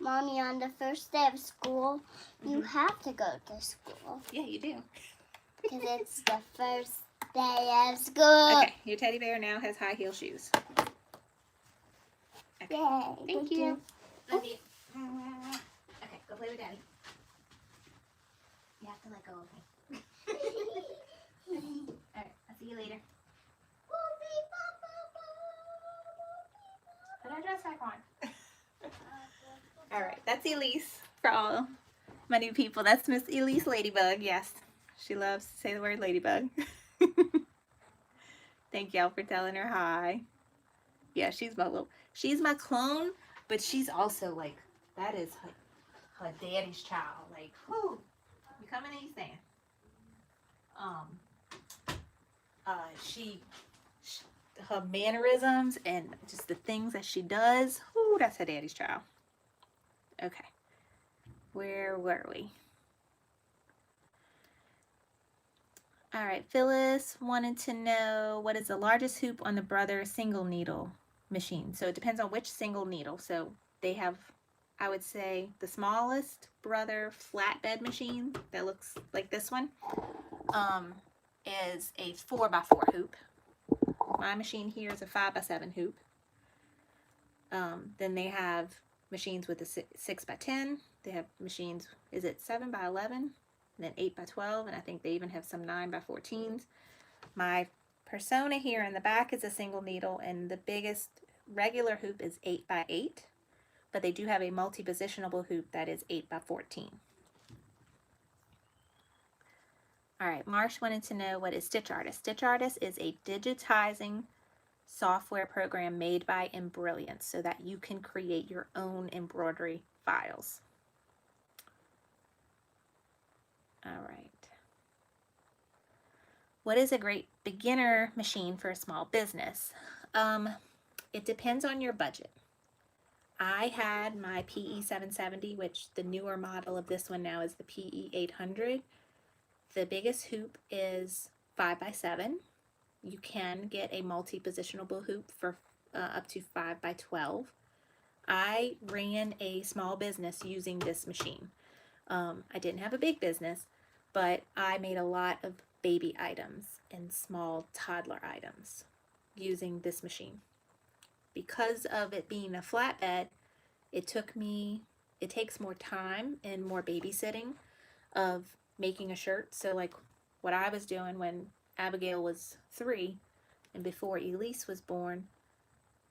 Mommy, on the first day of school, you have to go to school. Yeah, you do. Because it's the first day of school. Okay, your teddy bear now has high heel shoes. Okay. Yay. Thank you. Love you. Okay, go play with Daddy. You have to let go of me. Alright, I'll see you later. Put our dress back on. Alright, that's Elise for all my new people. That's Miss Elise Ladybug. Yes, she loves to say the word ladybug. Thank y'all for telling her hi. Yeah, she's my clone, but she's also like, that is her daddy's child. Like, whoo, you coming in, saying. Her mannerisms and just the things that she does, whoo, that's her daddy's child. Okay, where were we? All right, Phyllis wanted to know, what is the largest hoop on the Brother single needle machine? So it depends on which single needle. So they have, I would say, the smallest Brother flatbed machine that looks like this one is a 4x4 hoop. My machine here is a 5x7 hoop. Then they have machines with a 6x10. They have machines, is it 7x11? And then 8x12, and I think they even have some 9x14s. My Persona here in the back is a single needle, and the biggest regular hoop is 8x8, but they do have a multi-positionable hoop that is 8x14. All right, Marsh wanted to know, what is Stitch Artist? Stitch Artist is a digitizing software program made by Embrilliance so that you can create your own embroidery files. All right. What is a great beginner machine for a small business? It depends on your budget. I had my PE 770, which the newer model of this one now is the PE 800. The biggest hoop is 5x7. You can get a multi-positionable hoop for up to 5x12. I ran a small business using this machine. I didn't have a big business, but I made a lot of baby items and small toddler items using this machine. Because of it being a flatbed, it takes more time and more babysitting of making a shirt. So like what I was doing when Abigail was 3 and before Elise was born,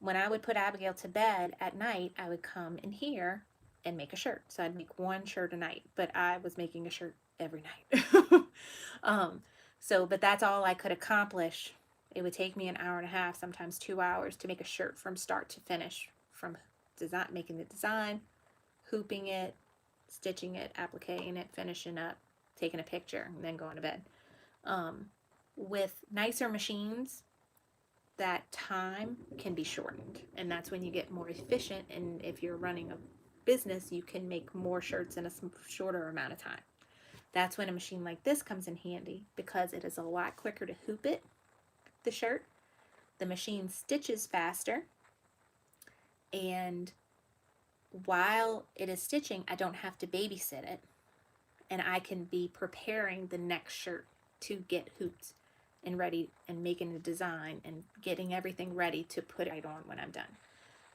when I would put Abigail to bed at night, I would come in here and make a shirt. So I'd make one shirt a night, but I was making a shirt every night. But that's all I could accomplish. It would take me an hour and a half, sometimes 2 hours, to make a shirt from start to finish, from design, making the design, hooping it, stitching it, appliquing it, finishing up, taking a picture, and then going to bed. With nicer machines, that time can be shortened, and that's when you get more efficient. And if you're running a business, you can make more shirts in a shorter amount of time. That's when a machine like this comes in handy, because it is a lot quicker to hoop it, the shirt. The machine stitches faster, and while it is stitching, I don't have to babysit it, and I can be preparing the next shirt to get hooped and ready, and making a design and getting everything ready to put it on when I'm done.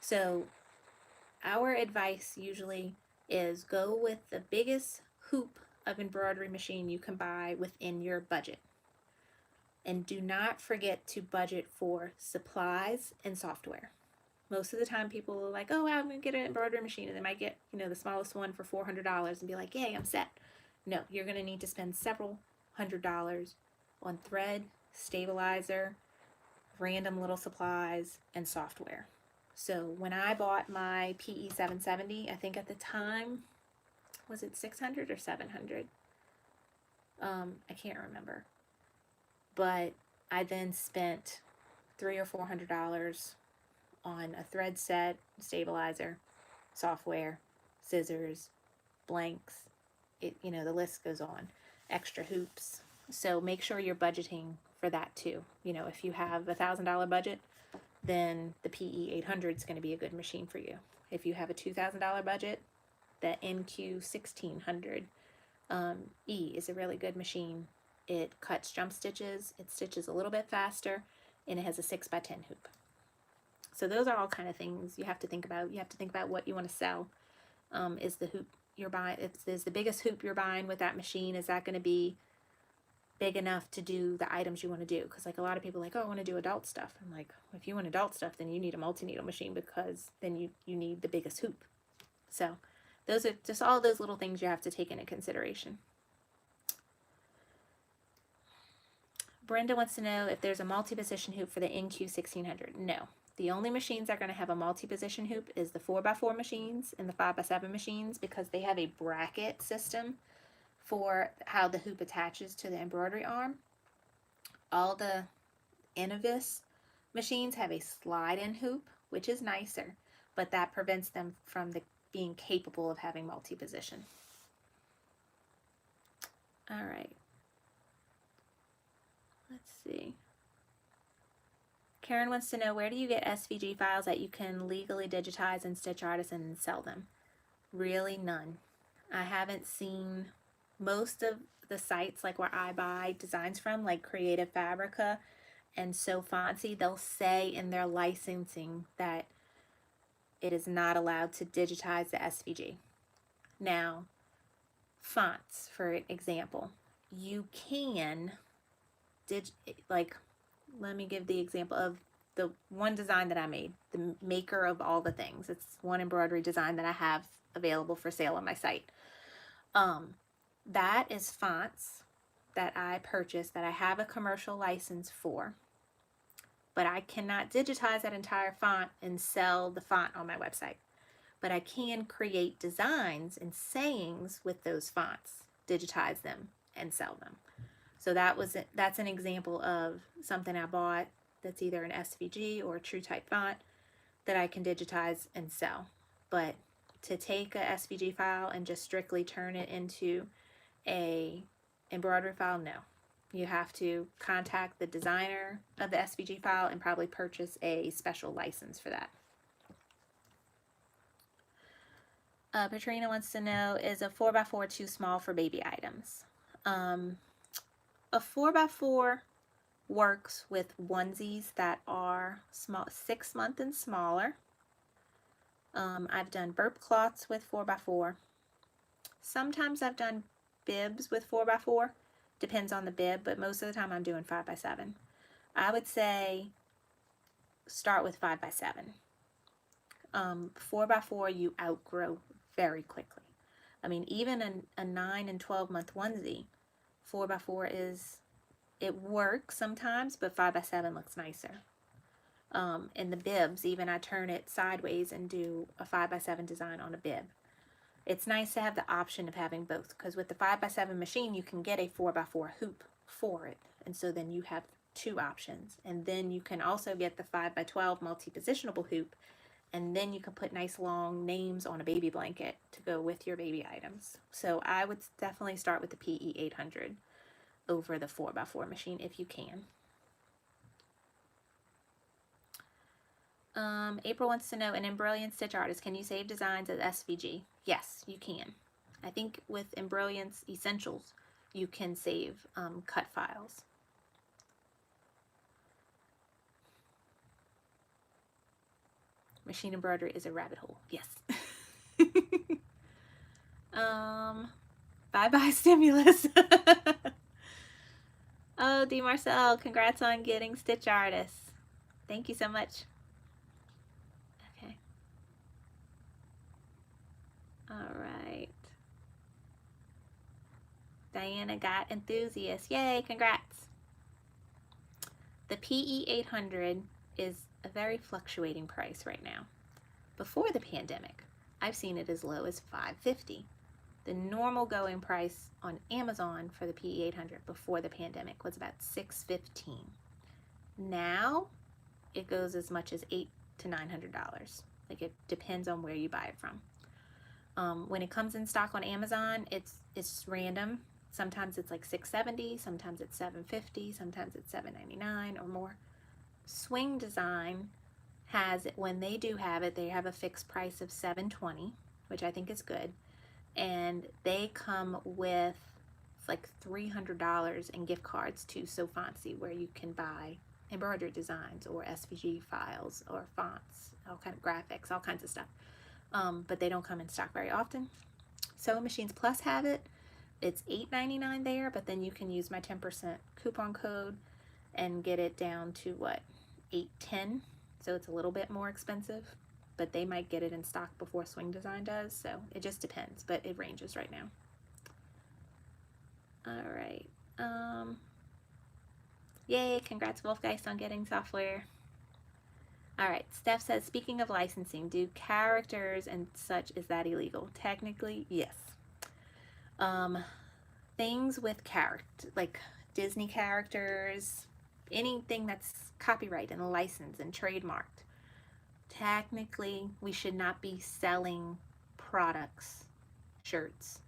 So our advice usually is go with the biggest hoop of embroidery machine you can buy within your budget. And do not forget to budget for supplies and software. Most of the time people are like, oh, I'm going to get an embroidery machine, and they might get, the smallest one for $400 and be like, yay, I'm set. No, you're going to need to spend several $100s on thread, stabilizer, random little supplies, and software. So when I bought my PE 770, I think at the time, was it 600 or 700? I can't remember. But I then spent $300 or $400 on a thread set, stabilizer, software, scissors, blanks. The list goes on. Extra hoops. So make sure you're budgeting for that too. If you have a $1,000 budget, then the PE 800 is going to be a good machine for you. If you have a $2,000 budget, the NQ 1600 E is a really good machine. It cuts jump stitches, it stitches a little bit faster, and it has a 6x10 hoop. So those are all kind of things you have to think about. You have to think about what you want to sell. Is the hoop you're buying, is the biggest hoop you're buying with that machine, is that going to be big enough to do the items you want to do? Because like a lot of people are like, oh, I want to do adult stuff. I'm like, if you want adult stuff, then you need a multi-needle machine, because then you need the biggest hoop. So those are just all those little things you have to take into consideration. Brenda wants to know if there's a multi-position hoop for the NQ 1600. No. The only machines that are going to have a multi-position hoop is the 4x4 machines and the 5x7 machines, because they have a bracket system for how the hoop attaches to the embroidery arm. All the Innovis machines have a slide-in hoop, which is nicer, but that prevents them from being capable of having multi-position. All right. Let's see. Karen wants to know, where do you get SVG files that you can legally digitize and stitch artisan and sell them? Really none. I haven't seen most of the sites like where I buy designs from, like Creative Fabrica and So Fancy. They'll say in their licensing that it is not allowed to digitize the SVG. Now, fonts, for example, you can let me give the example of the one design that I made, the maker of all the things. It's one embroidery design that I have available for sale on my site. That is fonts that I purchased that I have a commercial license for, but I cannot digitize that entire font and sell the font on my website. But I can create designs and sayings with those fonts, digitize them, and sell them. So that's an example of something I bought that's either an SVG or a true type font that I can digitize and sell. But to take a SVG file and just strictly turn it into a embroidery file, no. You have to contact the designer of the SVG file and probably purchase a special license for that. Patrina wants to know, is a 4x4 too small for baby items? A 4x4 works with onesies that are small, 6-month and smaller. I've done burp cloths with 4x4. Sometimes I've done bibs with 4x4. Depends on the bib, but most of the time I'm doing 5x7. I would say start with 5x7. 4x4 you outgrow very quickly. I mean, even a 9 and 12-month onesie, 4x4 it works sometimes, but 5x7 looks nicer. In the bibs, even I turn it sideways and do a 5x7 design on a bib. It's nice to have the option of having both, because with the 5x7 machine, you can get a 4x4 hoop for it. And so then you have two options. And then you can also get the 5x12 multi-positionable hoop, and then you can put nice long names on a baby blanket to go with your baby items. So I would definitely start with the PE 800 over the 4x4 machine if you can. April wants to know, an Embroidered stitch artist, can you save designs as SVG? Yes, you can. I think with Embroidered Essentials, you can save cut files. Machine embroidery is a rabbit hole. Yes. Bye-bye stimulus. Oh, D. Marcel, congrats on getting Stitch Artist. Thank you so much. Okay. All right. Diana got Enthusiast. Yay, congrats. The PE 800 is a very fluctuating price right now. Before the pandemic, I've seen it as low as $5.50. The normal going price on Amazon for the PE 800 before the pandemic was about $6.15. Now it goes as much as $800 to $900. Like, it depends on where you buy it from. When it comes in stock on Amazon, it's random. Sometimes it's like $6.70, sometimes it's $7.50, sometimes it's $7.99 or more. Swing Design has it, when they do have it, they have a fixed price of $7.20, which I think is good. And they come with like $300 in gift cards to So Fancy, where you can buy embroidery designs or SVG files or fonts, all kind of graphics, all kinds of stuff. But they don't come in stock very often. Sewing Machines Plus have it. It's $8.99 there, but then you can use my 10% coupon code and get it down to what, $8.10. So it's a little bit more expensive, but they might get it in stock before Swing Design does. So it just depends, but it ranges right now. All right. Yay, congrats Wolfgeist on getting software. All right, Steph says, speaking of licensing, do characters and such, is that illegal? Technically, yes. Things with character, like Disney characters, anything that's copyright and licensed and trademarked, technically we should not be selling products, shirts,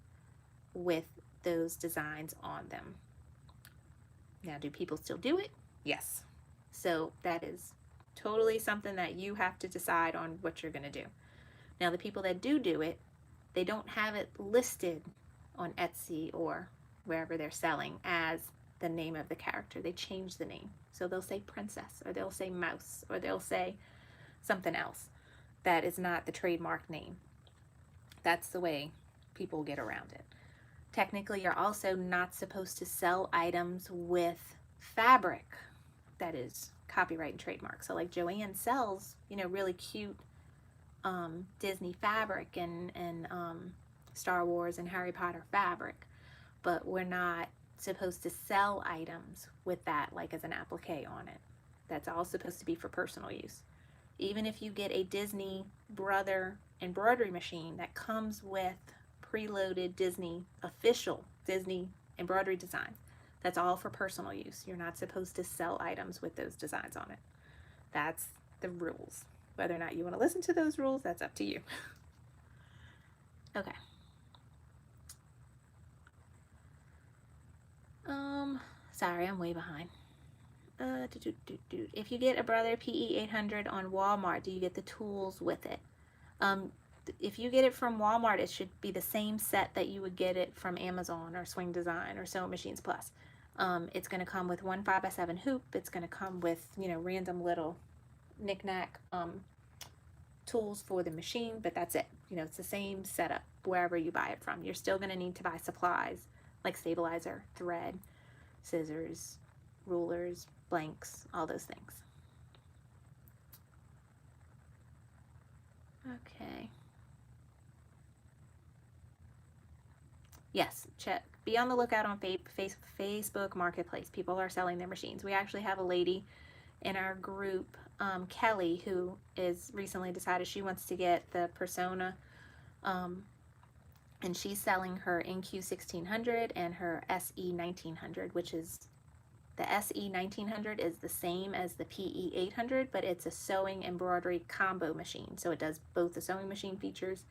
with those designs on them. Now, do people still do it? Yes. So that is totally something that you have to decide on what you're going to do. Now, the people that do it, they don't have it listed on Etsy or wherever they're selling as the name of the character. They change the name. So they'll say princess, or they'll say mouse, or they'll say something else that is not the trademark name. That's the way people get around it. Technically, you're also not supposed to sell items with fabric that is copyright and trademark. So like Joanne sells, you know, really cute Disney fabric and Star Wars and Harry Potter fabric, but we're not supposed to sell items with that, like as an applique on it. That's all supposed to be for personal use. Even if you get a Disney Brother embroidery machine that comes with preloaded Disney, official Disney embroidery design, that's all for personal use. You're not supposed to sell items with those designs on it. That's the rules. Whether or not you want to listen to those rules, that's up to you. Okay. Sorry, I'm way behind. If you get a Brother PE 800 on Walmart, do you get the tools with it? if you get it from Walmart, it should be the same set that you would get it from Amazon or Swing Design or Sewing Machines Plus. It's going to come with one 5x7 hoop. It's going to come with, you know, random little knick-knack tools for the machine, but that's it. You know, it's the same setup wherever you buy it from. You're still going to need to buy supplies like stabilizer, thread, scissors, rulers, blanks, all those things. Okay. Yes, check. Be on the lookout on Facebook Marketplace. People are selling their machines. We actually have a lady in our group, Kelly, who is recently decided she wants to get the Persona, and she's selling her NQ 1600 and her SE 1900, which is the SE 1900 is the same as the PE 800, but it's a sewing embroidery combo machine. So it does both the sewing machine features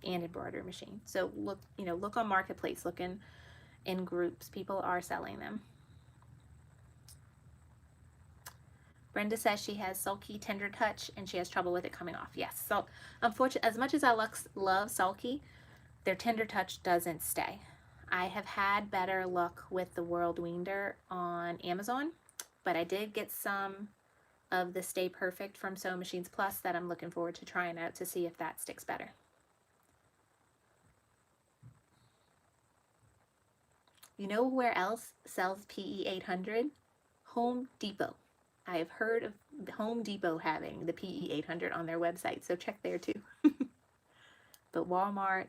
and embroidery machine. So look, you know, look on Marketplace, look in groups. People are selling them. Brenda says she has sulky tender touch and she has trouble with it coming off. Yes, so unfortunately, as much as I love sulky, their tender touch doesn't stay. I have had better luck with the Whirlwinder on Amazon, but I did get some of the Stay Perfect from Sewing Machines Plus that I'm looking forward to trying out to see if that sticks better. You know where else sells PE 800? Home Depot. I have heard of Home Depot having the PE 800 on their website, so check there too. But Walmart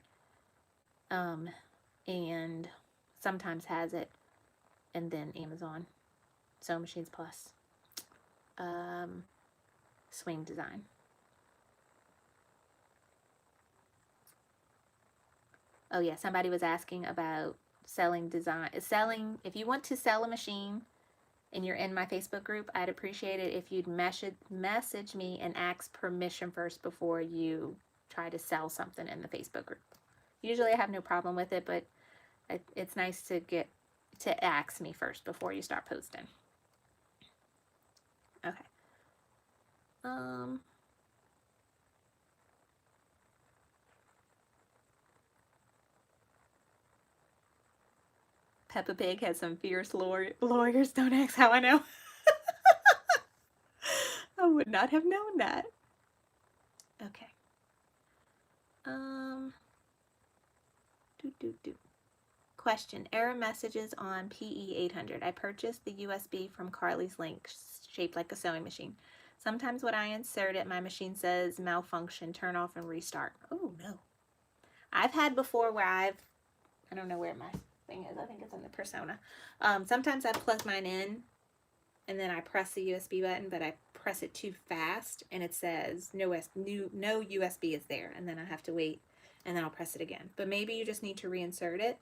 and sometimes has it, and then Amazon, Sewing Machines Plus, Swing Design. Oh yeah, somebody was asking about selling design. If you want to sell a machine and you're in my Facebook group, I'd appreciate it if you'd message me and ask permission first before you try to sell something in the Facebook group. Usually I have no problem with it, but it's nice to ask me first before you start posting. Okay. Peppa Pig has some fierce lawyers. Don't ask how I know. I would not have known that. Okay. Question. Error messages on PE 800. I purchased the USB from Carly's link, shaped like a sewing machine. Sometimes when I insert it, my machine says malfunction, turn off and restart. Oh no. I've had before where I don't know where my thing is. I think it's in the Persona. Sometimes I plug mine in and then I press the USB button, but I press it too fast and it says no USB is there, and then I have to wait and then I'll press it again. But maybe you just need to reinsert it.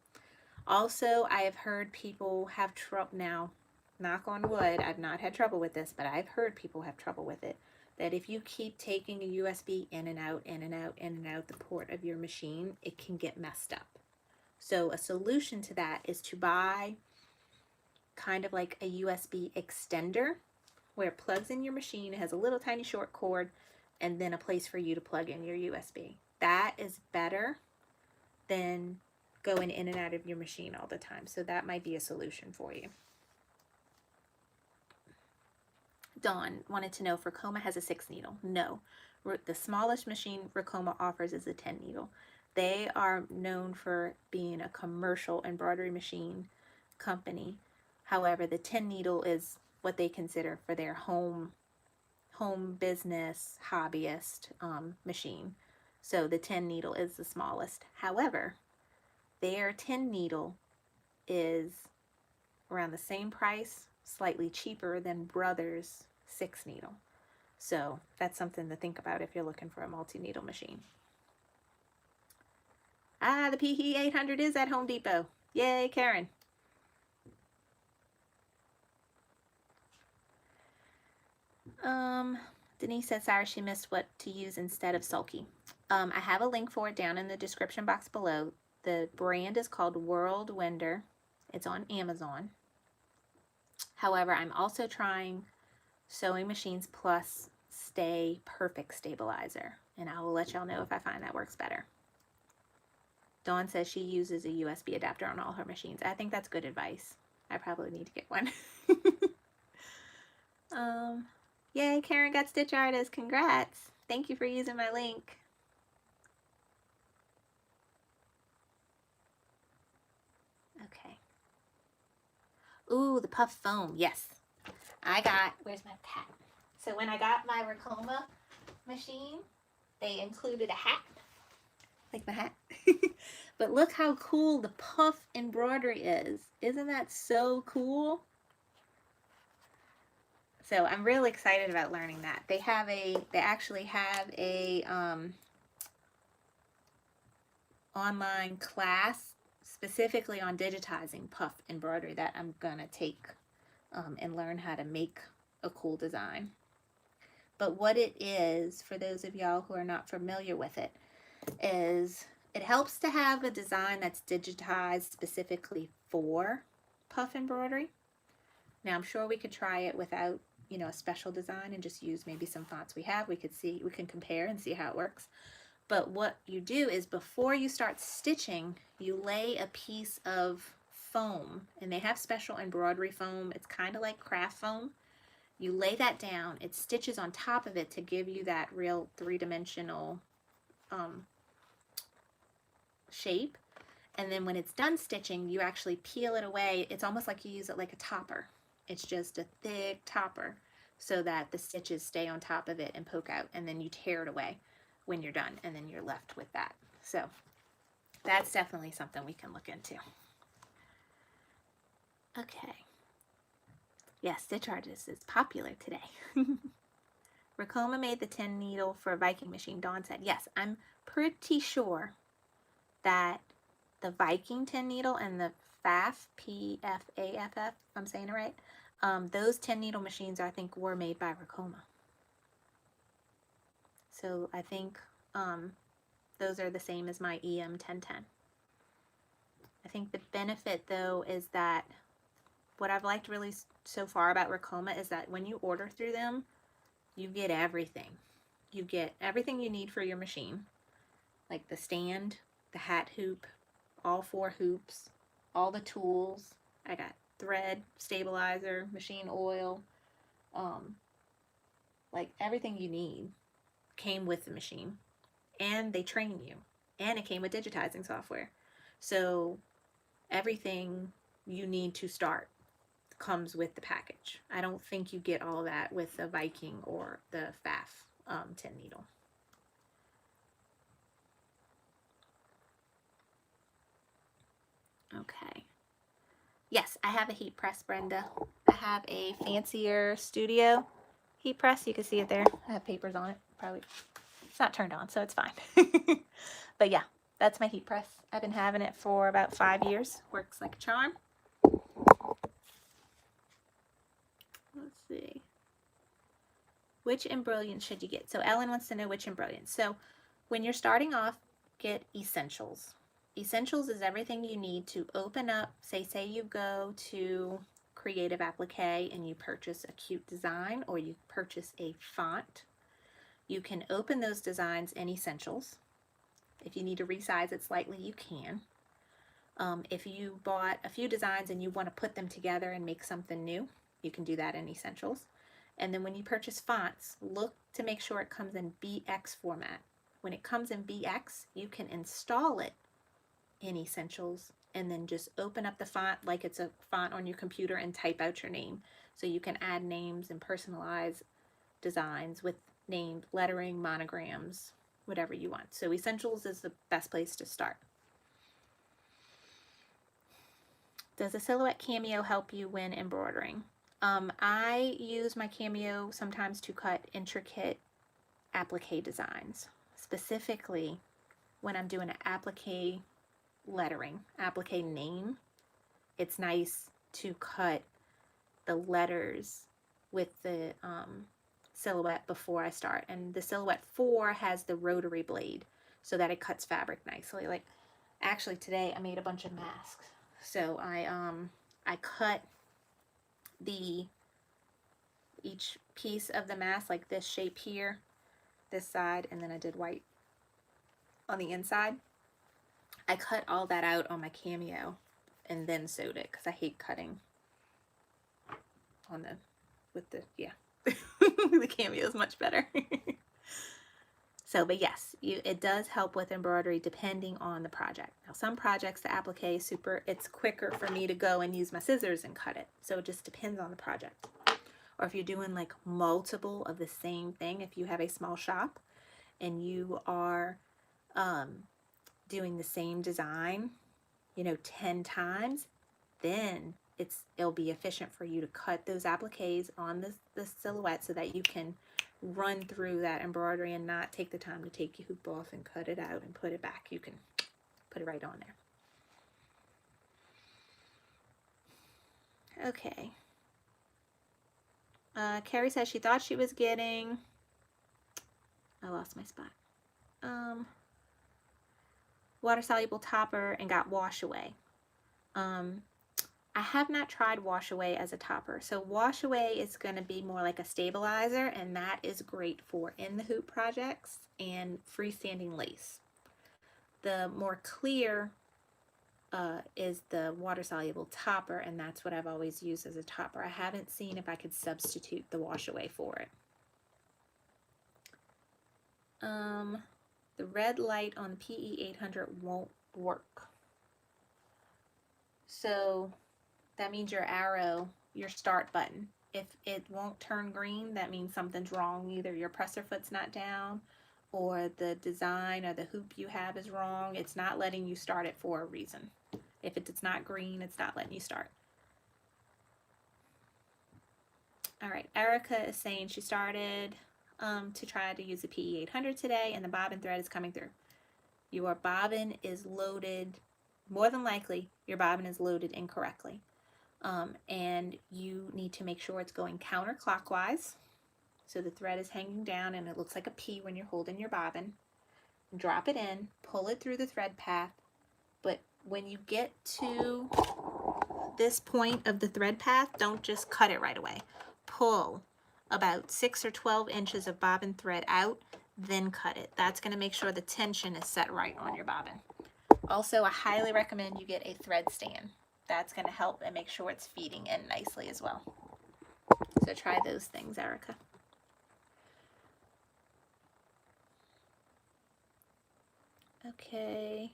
Also, I have heard people have trouble now, knock on wood, I've not had trouble with this, but I've heard people have trouble with it, that if you keep taking a USB in and out, in and out, in and out the port of your machine, it can get messed up. So a solution to that is to buy kind of like a USB extender where it plugs in your machine. It has a little tiny short cord and then a place for you to plug in your USB. That is better than going in and out of your machine all the time. So that might be a solution for you. Dawn wanted to know if Racoma has a 6 needle. No. The smallest machine Racoma offers is a 10 needle. They are known for being a commercial embroidery machine company. However, the 10 needle is what they consider for their home business hobbyist machine. So the 10 needle is the smallest. However, their 10 needle is around the same price, slightly cheaper than Brothers 6 needle. So that's something to think about if you're looking for a multi-needle machine. The PE 800 is at Home Depot. Yay, Karen. Denise said sorry she missed what to use instead of sulky. I have a link for it down in the description box below. The brand is called Whirlwinder. It's on Amazon. However, I'm also trying Sewing Machines Plus Stay Perfect Stabilizer. and I will let y'all know if I find that works better. Dawn says she uses a USB adapter on all her machines. I think that's good advice. I probably need to get one. Yay, Karen got Stitch Artist. Congrats. Thank you for using my link. Okay. Ooh, the puff foam. Yes. I got, where's my hat? So when I got my Racoma machine, they included a hat. Like my hat. But look how cool the puff embroidery is. Isn't that so cool? So I'm really excited about learning that. They actually have a online class specifically on digitizing puff embroidery that I'm gonna take and learn how to make a cool design. But what it is, for those of y'all who are not familiar with it, is it helps to have a design that's digitized specifically for puff embroidery. Now I'm sure we could try it without, you know, a special design and just use maybe some fonts we have. We can compare and see how it works. But what you do is before you start stitching, you lay a piece of foam, and they have special embroidery foam. It's kind of like craft foam. You lay that down, it stitches on top of it to give you that real three-dimensional shape. And then when it's done stitching, you actually peel it away. It's almost like you use it like a topper. It's just a thick topper so that the stitches stay on top of it and poke out, and then you tear it away when you're done, and then you're left with that. So that's definitely something we can look into. Okay. Yes, Stitch Artist is popular today. Racoma made the 10 needle for a Viking machine, Dawn said. Yes, I'm pretty sure that the Viking 10 needle and the FAF, P-F-A-F-F, if I'm saying it right, those 10 needle machines I think were made by Racoma. So I think those are the same as my EM 1010. I think the benefit though is that what I've liked really so far about Racoma is that when you order through them, you get everything. You get everything you need for your machine, like the stand, the hat hoop, all 4 hoops, all the tools. I got thread, stabilizer, machine oil, like everything you need came with the machine, and they train you, and it came with digitizing software. So everything you need to start comes with the package. I don't think you get all that with the Viking or the FAF 10 needle. Okay. Yes, I have a heat press, Brenda. I have a fancier studio heat press. You can see it there. I have papers on it. Probably it's not turned on, so it's fine. But yeah, that's my heat press. I've been having it for about 5 years. Works like a charm. Let's see. Which embroiderant should you get? So Ellen wants to know which embroiderant. So when you're starting off, get essentials. Essentials is everything you need to open up. Say you go to Creative Applique and you purchase a cute design, or you purchase a font. You can open those designs in essentials. If you need to resize it slightly, you can. If you bought a few designs and you want to put them together and make something new, you can do that in essentials. And then when you purchase fonts, look to make sure it comes in BX format. When it comes in BX, you can install it in essentials and then just open up the font like it's a font on your computer and type out your name. So you can add names and personalize designs with name, lettering, monograms, whatever you want. So essentials is the best place to start. Does a silhouette cameo help you when embroidering? I use my cameo sometimes to cut intricate applique designs, specifically when I'm doing an applique lettering, applique name. It's nice to cut the letters with the silhouette before I start. And the silhouette 4 has the rotary blade so that it cuts fabric nicely. Like actually today I made a bunch of masks. So I cut each piece of the mask like this shape here, this side, and then I did white on the inside. I cut all that out on my Cameo and then sewed it because I hate cutting on the, with the, yeah. The Cameo is much better. So, but yes, it does help with embroidery depending on the project. Now, some projects, the applique is super, it's quicker for me to go and use my scissors and cut it. So it just depends on the project. Or if you're doing like multiple of the same thing, if you have a small shop and you are doing the same design, you know, 10 times, then it'll be efficient for you to cut those appliques on the silhouette so that you can run through that embroidery and not take the time to take your hoop off and cut it out and put it back. You can put it right on there. Okay. Carrie says she thought she was getting, I lost my spot, water soluble topper and got wash away. I have not tried wash away as a topper. So wash away is going to be more like a stabilizer, and that is great for in the hoop projects and freestanding lace. The more clear is the water soluble topper, and that's what I've always used as a topper. I haven't seen if I could substitute the wash away for it. The red light on the PE 800 won't work. So that means your arrow, your start button, if it won't turn green, that means something's wrong. Either your presser foot's not down, or the design or the hoop you have is wrong. It's not letting you start it for a reason. If it's not green, it's not letting you start. All right, Erica is saying she started to try to use the PE 800 today, and the bobbin thread is coming through. Your bobbin is loaded, more than likely, your bobbin is loaded incorrectly. And you need to make sure it's going counterclockwise. So the thread is hanging down and it looks like a P when you're holding your bobbin. Drop it in, pull it through the thread path. But when you get to this point of the thread path, don't just cut it right away. Pull about 6 or 12 inches of bobbin thread out, then cut it. That's going to make sure the tension is set right on your bobbin. Also, I highly recommend you get a thread stand. That's going to help and make sure it's feeding in nicely as well. So try those things, Erica. Okay.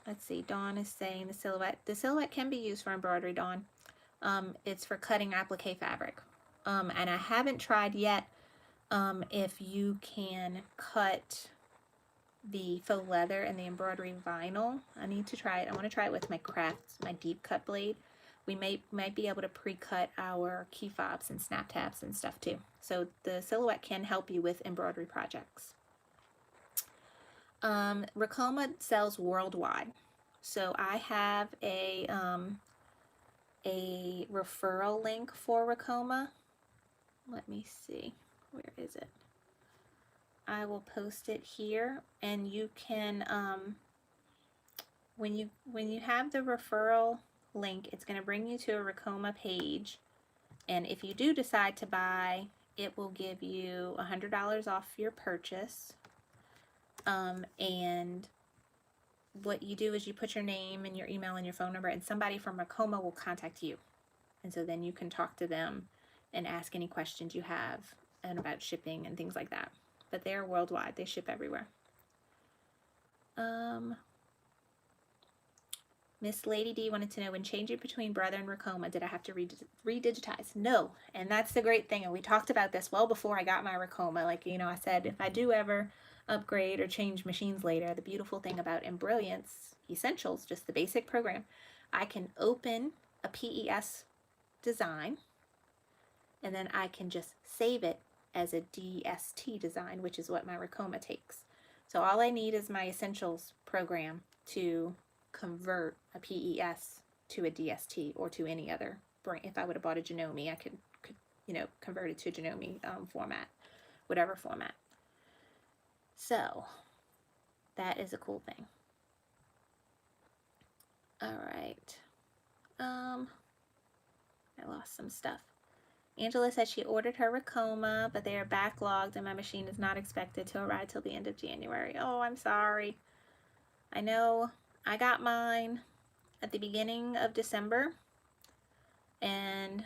Let's see, Dawn is saying the silhouette. The silhouette can be used for embroidery, Dawn. It's for cutting applique fabric. And I haven't tried yet if you can cut the faux leather and the embroidery vinyl. I need to try it. I want to try it with my crafts, my deep cut blade. We might be able to pre-cut our key fobs and snap tabs and stuff too. So the silhouette can help you with embroidery projects. Racoma sells worldwide. So I have a referral link for Racoma. Let me see. Where is it? I will post it here, and you can when you have the referral link, it's going to bring you to a Racoma page, and if you do decide to buy, it will give you $100 off your purchase. And what you do is you put your name and your email and your phone number, and somebody from Racoma will contact you, and so then you can talk to them and ask any questions you have and about shipping and things like that. But they are worldwide. They ship everywhere. Miss Lady D wanted to know, when changing between Brother and Racoma, did I have to re-digitize? No, and that's the great thing. And we talked about this well before I got my Racoma. Like, you know, I said, if I do ever upgrade or change machines later, the beautiful thing about Embrilliance Essentials, just the basic program, I can open a PES design, and then I can just save it as a DST design, which is what my Racoma takes. So all I need is my Essentials program to convert a PES to a DST or to any other brand. If I would have bought a Janome, I could you know, convert it to a Janome format, whatever format. So that is a cool thing. All right. I lost lost some stuff. Angela said she ordered her Racoma, but they are backlogged and my machine is not expected to arrive till the end of January. Oh, I'm sorry. I know I got mine at the beginning of December, and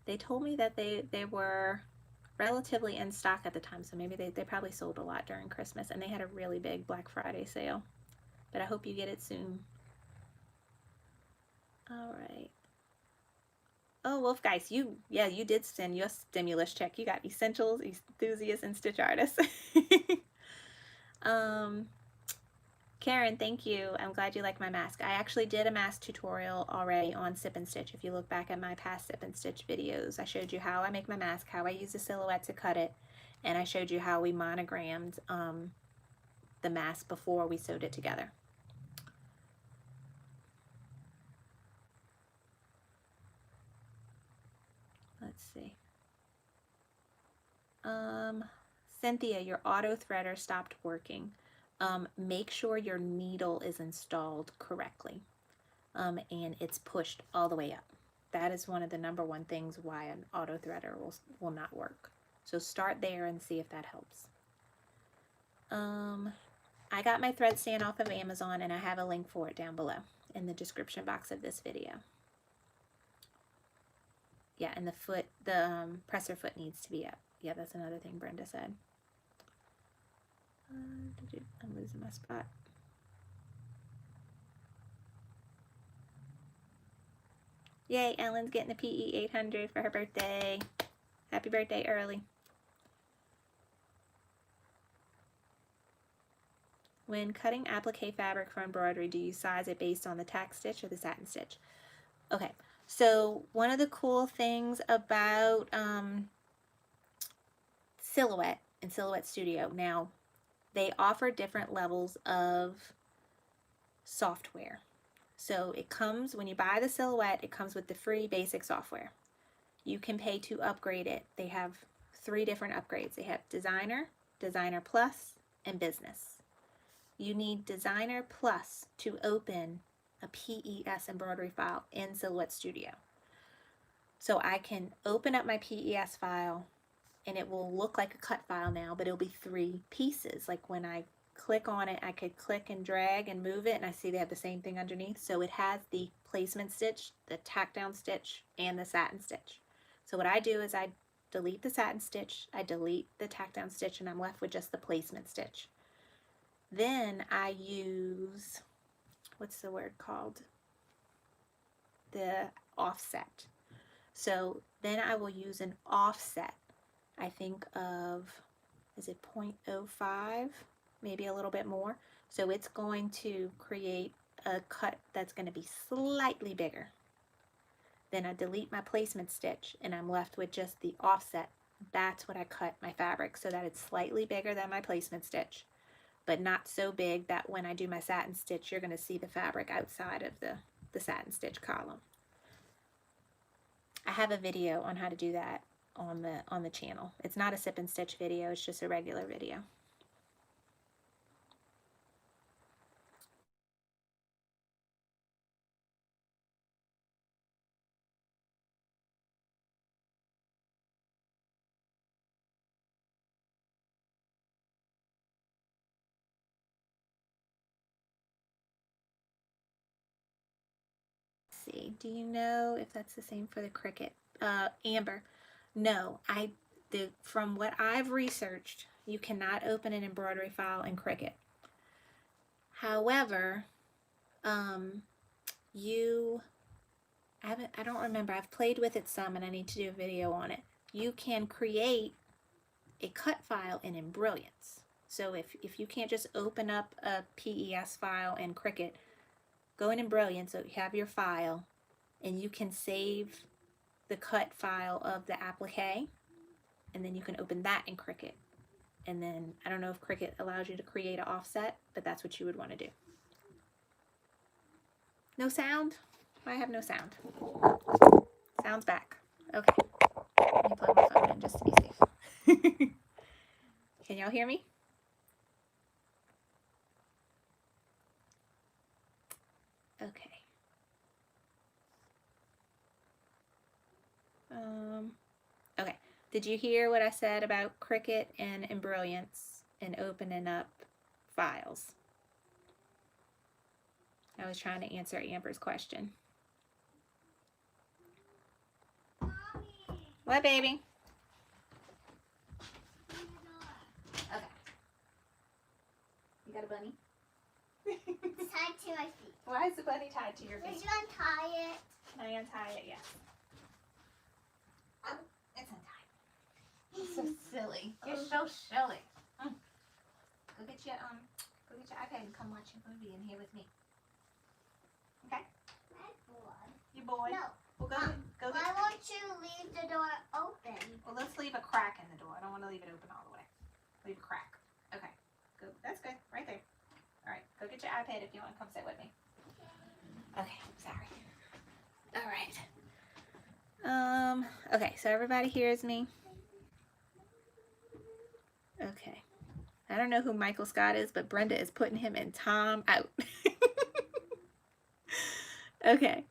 they told me that they were relatively in stock at the time, so maybe they probably sold a lot during Christmas, and they had a really big Black Friday sale. But I hope you get it soon. All right. Oh, Wolf Guys, you did send your stimulus check. You got essentials, enthusiasts, and stitch artists. Karen, thank you. I'm glad you like my mask. I actually did a mask tutorial already on Sip and Stitch. If you look back at my past Sip and Stitch videos, I showed you how I make my mask, how I use a silhouette to cut it, and I showed you how we monogrammed the mask before we sewed it together. Let's see. Cynthia, your auto threader stopped working. Make sure your needle is installed correctly and it's pushed all the way up. That is one of the #1 things why an auto threader will not work. So start there and see if that helps. I got my thread stand off of Amazon and I have a link for it down below in the description box of this video. Yeah, and the presser foot needs to be up. Yeah, that's another thing Brenda said. I'm losing my spot. Yay, Ellen's getting the PE 800 for her birthday. Happy birthday early. When cutting applique fabric for embroidery, do you size it based on the tack stitch or the satin stitch? Okay, so one of the cool things about Silhouette and Silhouette Studio, now they offer different levels of software. So it comes, when you buy the Silhouette, it comes with the free basic software. You can pay to upgrade it. They have 3 different upgrades. They have Designer, Designer Plus, and Business. You need Designer Plus to open a PES embroidery file in Silhouette Studio. So I can open up my PES file and it will look like a cut file now, but it'll be 3 pieces. Like when I click on it, I could click and drag and move it, and I see they have the same thing underneath. So it has the placement stitch, the tack down stitch, and the satin stitch. So what I do is I delete the satin stitch, I delete the tack down stitch, and I'm left with just the placement stitch. Then I use, what's the word called? The offset. So then I will use an offset. I think of, is it 0.05? Maybe a little bit more. So it's going to create a cut that's going to be slightly bigger. Then I delete my placement stitch and I'm left with just the offset. That's what I cut my fabric, so that it's slightly bigger than my placement stitch, but not so big that when I do my satin stitch, you're going to see the fabric outside of the satin stitch column. I have a video on how to do that on the channel. It's not a sip and stitch video, it's just a regular video. See, do you know if that's the same for the Cricut? Amber, no, from what I've researched, you cannot open an embroidery file in Cricut. However, I don't remember, I've played with it some and I need to do a video on it. You can create a cut file in Embrilliance. So if you can't just open up a PES file in Cricut, go in Embrilliance, so you have your file, and you can save the cut file of the applique, and then you can open that in Cricut. And then, I don't know if Cricut allows you to create an offset, but that's what you would want to do. No sound? I have no sound. Sound's back. Okay. Let me plug my phone in just to be safe. Can y'all hear me? Okay. Did you hear what I said about Cricut and Embroiance and opening up files? I was trying to answer Amber's question. What, baby? Okay. You got a bunny? It's tied to my feet. Why is the bunny tied to your feet? Did you untie it? Can I untie it? Yes. Oh, it's untied. You're so silly. You're so silly. Go get your iPad and come watch a movie in here with me. Okay? My boy. You bored? No. Well, go Why won't you leave the door open? Well, let's leave a crack in the door. I don't want to leave it open all the way. Leave a crack. Okay. Good. That's good. Right there. All right. Go get your iPad if you want to come sit with me. Okay. Sorry. All right. Okay. So everybody hears me. Okay. I don't know who Michael Scott is, but Brenda is putting him in time out. Okay.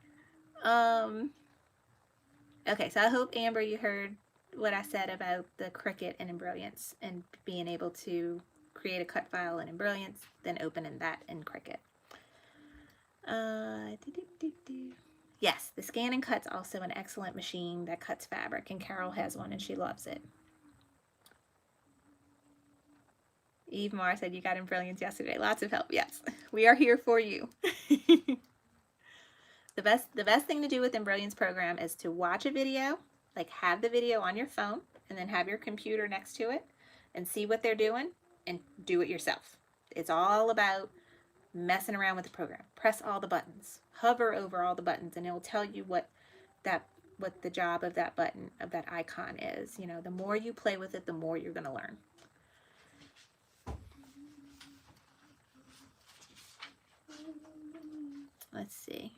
Okay, so I hope, Amber, you heard what I said about the Cricut and Embroiance and being able to create a cut file in Embroiance, then opening that in Cricut. Yes, the Scan and Cut's also an excellent machine that cuts fabric, and Carol has one and she loves it. Eve Marr said you got Embroiance yesterday. Lots of help. Yes, we are here for you. The best thing to do with Embroiance program is to watch a video, like have the video on your phone, and then have your computer next to it, and see what they're doing, and do it yourself. It's all about messing around with the program. Press all the buttons, hover over all the buttons, and it will tell you what the job of that button, of that icon is. You know, the more you play with it, the more you're going to learn. Let's see.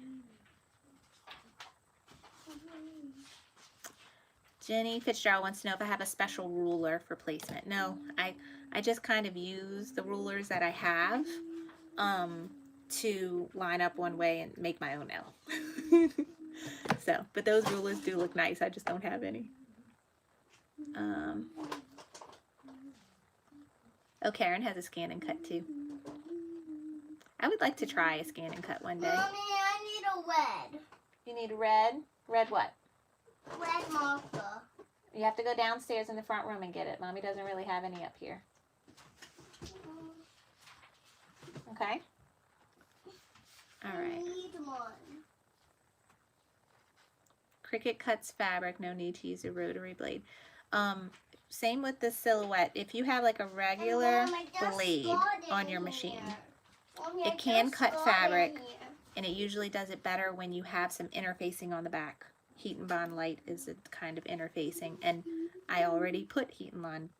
Jenny Fitzgerald wants to know if I have a special ruler for placement. No, I just kind of use the rulers that I have to line up one way and make my own L. So, but those rulers do look nice. I just don't have any. Oh, Karen has a Scan and Cut too. I would like to try a Scan and Cut one day. Mommy, I need a red. You need red? Red what? Red marker. You have to go downstairs in the front room and get it. Mommy doesn't really have any up here. Okay? All right. I need one. Cricut cuts fabric. No need to use a rotary blade. Same with the silhouette. If you have like a regular blade on your machine, it can cut fabric, and it usually does it better when you have some interfacing on the back. Heat and bond light is a kind of interfacing, and I already put heat and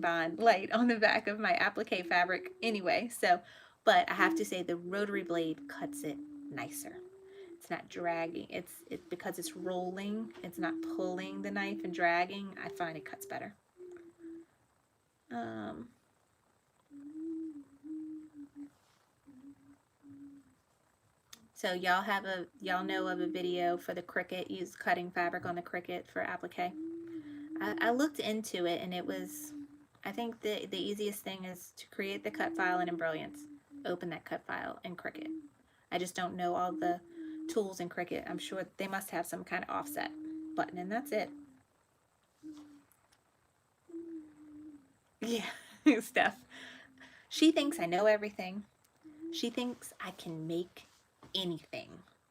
bond light on the back of my applique fabric anyway. So, but I have to say the rotary blade cuts it nicer. It's not dragging. It's because it's rolling. It's not pulling the knife and dragging. I find it cuts better. So y'all know of a video for the Cricut, use cutting fabric on the Cricut for applique. I looked into it, and it was, I think the easiest thing is to create the cut file in Embroiance, open that cut file in Cricut. I just don't know all the tools in Cricut. I'm sure they must have some kind of offset button, and that's it. Yeah, Steph. She thinks I know everything. She thinks I can make anything.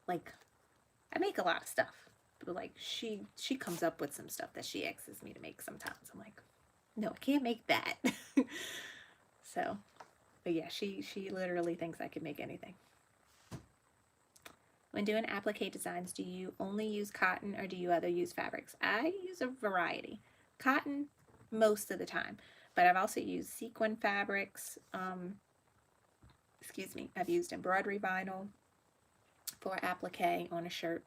Like, I make a lot of stuff, but like she comes up with some stuff that she asks me to make sometimes. I'm like, no, I can't make that. So, but yeah, she literally thinks I can make anything. When doing applique designs, do you only use cotton or do you use fabrics? I use a variety. Cotton most of the time, but I've also used sequin fabrics. I've used embroidery vinyl for applique on a shirt.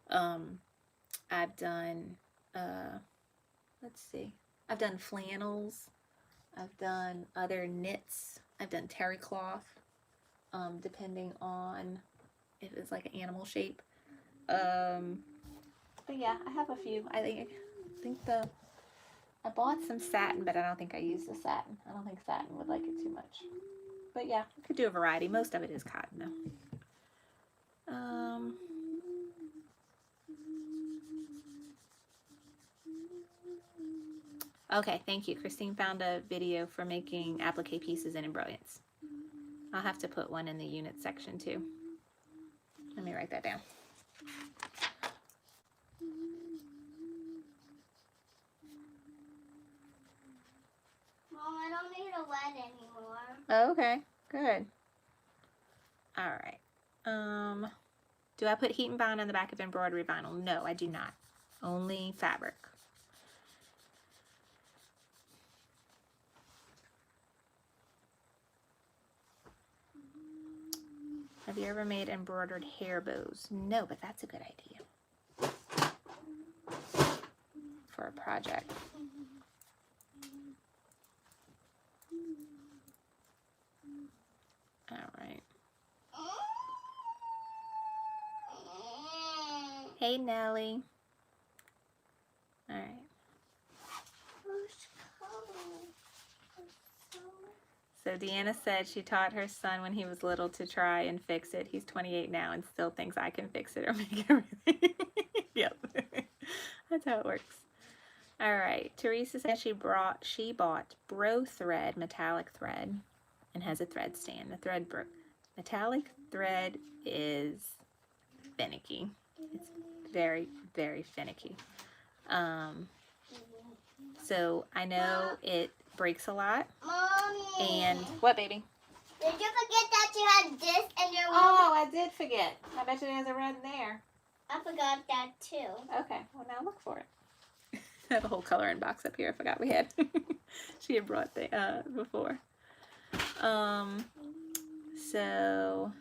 I've done, I've done flannels. I've done other knits. I've done terry cloth, depending on if it's like an animal shape. But yeah, I have a few. I think the I bought some satin, but I don't think I used the satin. I don't think satin would like it too much. But yeah, I could do a variety. Most of it is cotton though. Okay, thank you. Christine found a video for making applique pieces in embroids. I'll have to put one in the unit section too. Let me write that down. Mom, I don't need a wet anymore. Oh, okay, good. All right. Do I put heat and bind on the back of embroidery vinyl? No, I do not. Only fabric. Have you ever made embroidered hair bows? No, but that's a good idea for a project. All right. Hey, Nellie. All right. So Deanna said she taught her son when he was little to try and fix it. He's 28 now and still thinks I can fix it or make everything. Yep. That's how it works. All right. Teresa said she bought bro thread, metallic thread, and has a thread stand. The thread metallic thread is finicky. It's very, very finicky. So I know it breaks a lot. Mommy. And what, baby? Did you forget that you had this in your room? Oh, I did forget. I bet you there's a red in there. I forgot that too. Okay, well now look for it. I have a whole coloring box up here. I forgot we had. She had brought the before. So,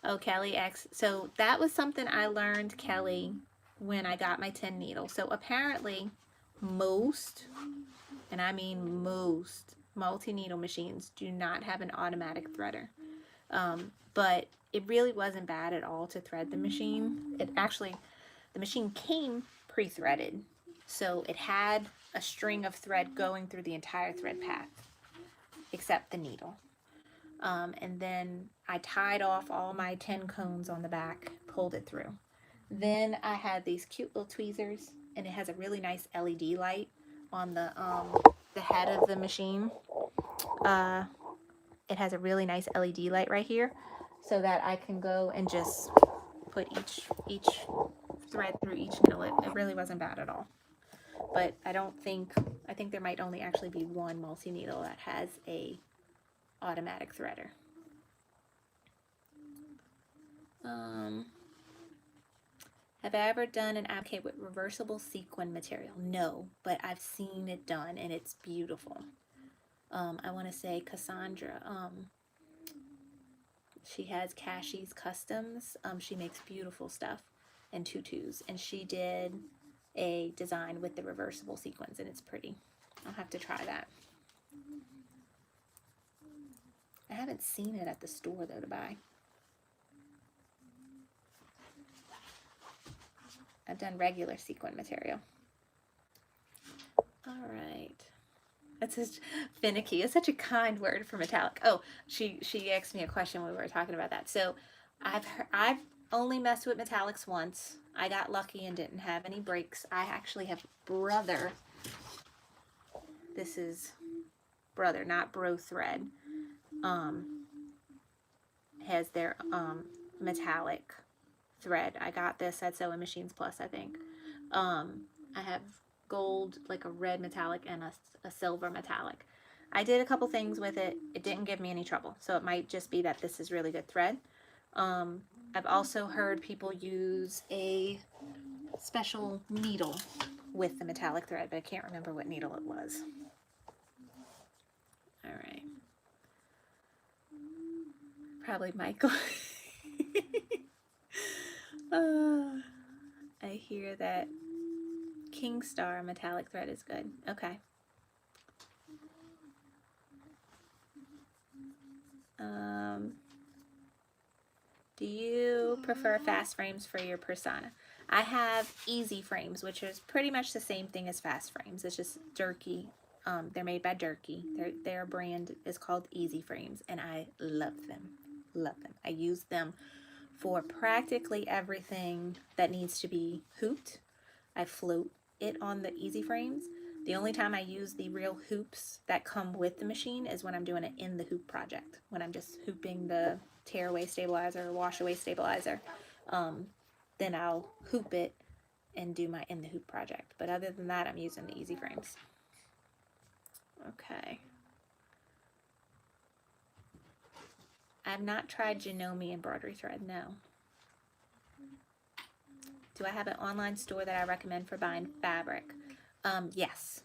oh, Kelly X. So that was something I learned, Kelly, when I got my 10 needle. So apparently most, and I mean most, multi-needle machines do not have an automatic threader. But it really wasn't bad at all to thread the machine. It actually, the machine came pre-threaded. So it had a string of thread going through the entire thread path, except the needle. And then I tied off all my 10 cones on the back, pulled it through. Then I had these cute little tweezers, and it has a really nice LED light on the head of the machine. It has a really nice LED light right here, so that I can go and just put each thread through each needle. It really wasn't bad at all. But I think there might only actually be one multi-needle that has a automatic threader. Have I ever done an applique with reversible sequin material? No, but I've seen it done and it's beautiful. I want to say Cassandra, she has Cashie's Customs. She makes beautiful stuff and tutus, and she did a design with the reversible sequins, and it's pretty. I'll have to try that. I haven't seen it at the store though to buy. I've done regular sequin material. All right. That's just finicky. It's such a kind word for metallic. Oh, she asked me a question when we were talking about that. So I've only messed with metallics once. I got lucky and didn't have any breaks. I actually have brother. This is brother, not bro thread. Has their metallic thread. I got this at Sewing Machines Plus, I think. I have gold, like a red metallic, and a silver metallic. I did a couple things with it. It didn't give me any trouble, so it might just be that this is really good thread. I've also heard people use a special needle with the metallic thread, but I can't remember what needle it was. All right. Probably Michael. I hear that King Star metallic thread is good. Okay. Do you prefer fast frames for your persona? I have easy frames, which is pretty much the same thing as fast frames. It's just Durkee. They're made by Durkee. Their brand is called Easy Frames, and I love them. Love them. I use them for practically everything that needs to be hooped. I float it on the Easy Frames. The only time I use the real hoops that come with the machine is when I'm doing it in the hoop project. When I'm just hooping the tear away stabilizer or wash away stabilizer, then I'll hoop it and do my in the hoop project. But other than that, I'm using the Easy Frames. Okay. I've not tried Janome embroidery thread, no. Do I have an online store that I recommend for buying fabric? Yes.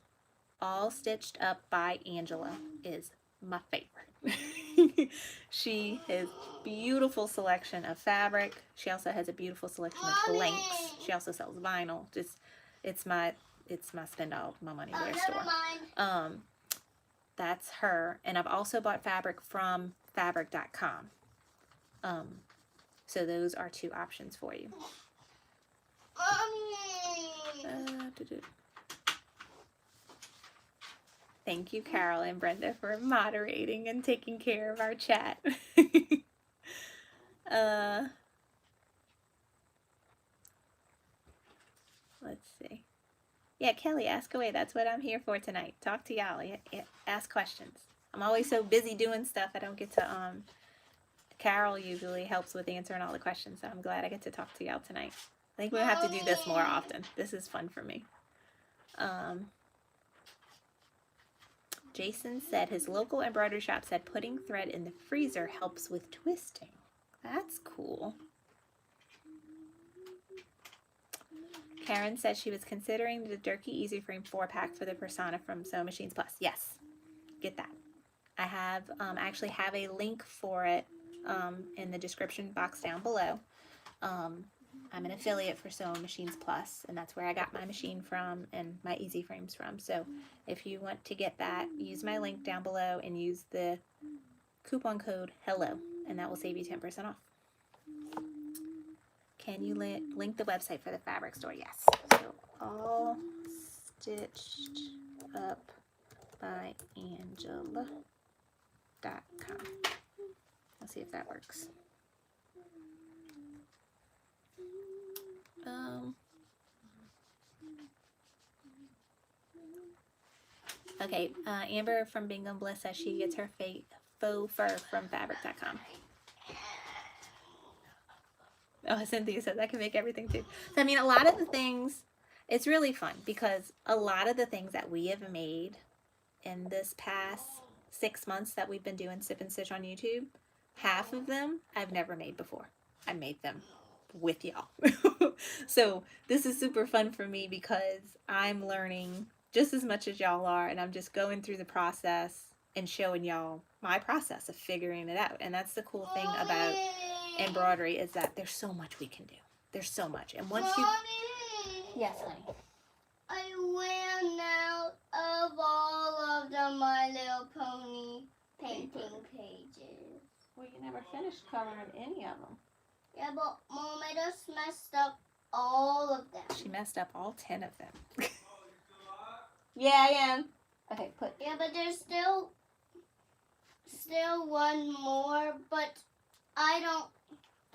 All Stitched Up by Angela is my favorite. She has beautiful selection of fabric. She also has a beautiful selection of blanks. She also sells vinyl. Just it's my spend all my money there store. That's her. And I've also bought fabric from fabric.com. So those are two options for you. Thank you, Carol and Brenda, for moderating and taking care of our chat. Let's see. Yeah, Kelly, ask away. That's what I'm here for tonight. Talk to y'all. Ask questions. I'm always so busy doing stuff, I don't get to, Carol usually helps with answering all the questions, so I'm glad I get to talk to y'all tonight. I think we'll have to do this more often. This is fun for me. Jason said his local embroidery shop said putting thread in the freezer helps with twisting. That's cool. Karen said she was considering the Durkee Easy Frame 4-pack for the Persona from Sewing Machines Plus. Yes, get that. I have actually have a link for it in the description box down below. I'm an affiliate for Sewing Machines Plus, and that's where I got my machine from and my Easy Frames from. So if you want to get that, use my link down below and use the coupon code HELLO, and that will save you 10% off. Can you link the website for the fabric store? Yes. So All Stitched Up by Angela.com. Let's see if that works. Okay, Amber from Bingham Bliss says she gets her faux fur from fabric.com. Oh, Cynthia says I can make everything too. So, I mean, a lot of the things, it's really fun because a lot of the things that we have made in this past 6 months that we've been doing Sip and Stitch on YouTube, half of them I've never made before. I made them with y'all. So this is super fun for me because I'm learning just as much as y'all are, and I'm just going through the process and showing y'all my process of figuring it out. And that's the cool thing about embroidery, is that there's so much we can do. There's so much. And once you... Yes, honey. I ran out of all of the My Little Pony painting pages. Well, you never finished coloring any of them. Yeah, but Mom, I just messed up all of them. She messed up all 10 of them. Yeah, I am. Okay, put... Yeah, but there's still one more, but I don't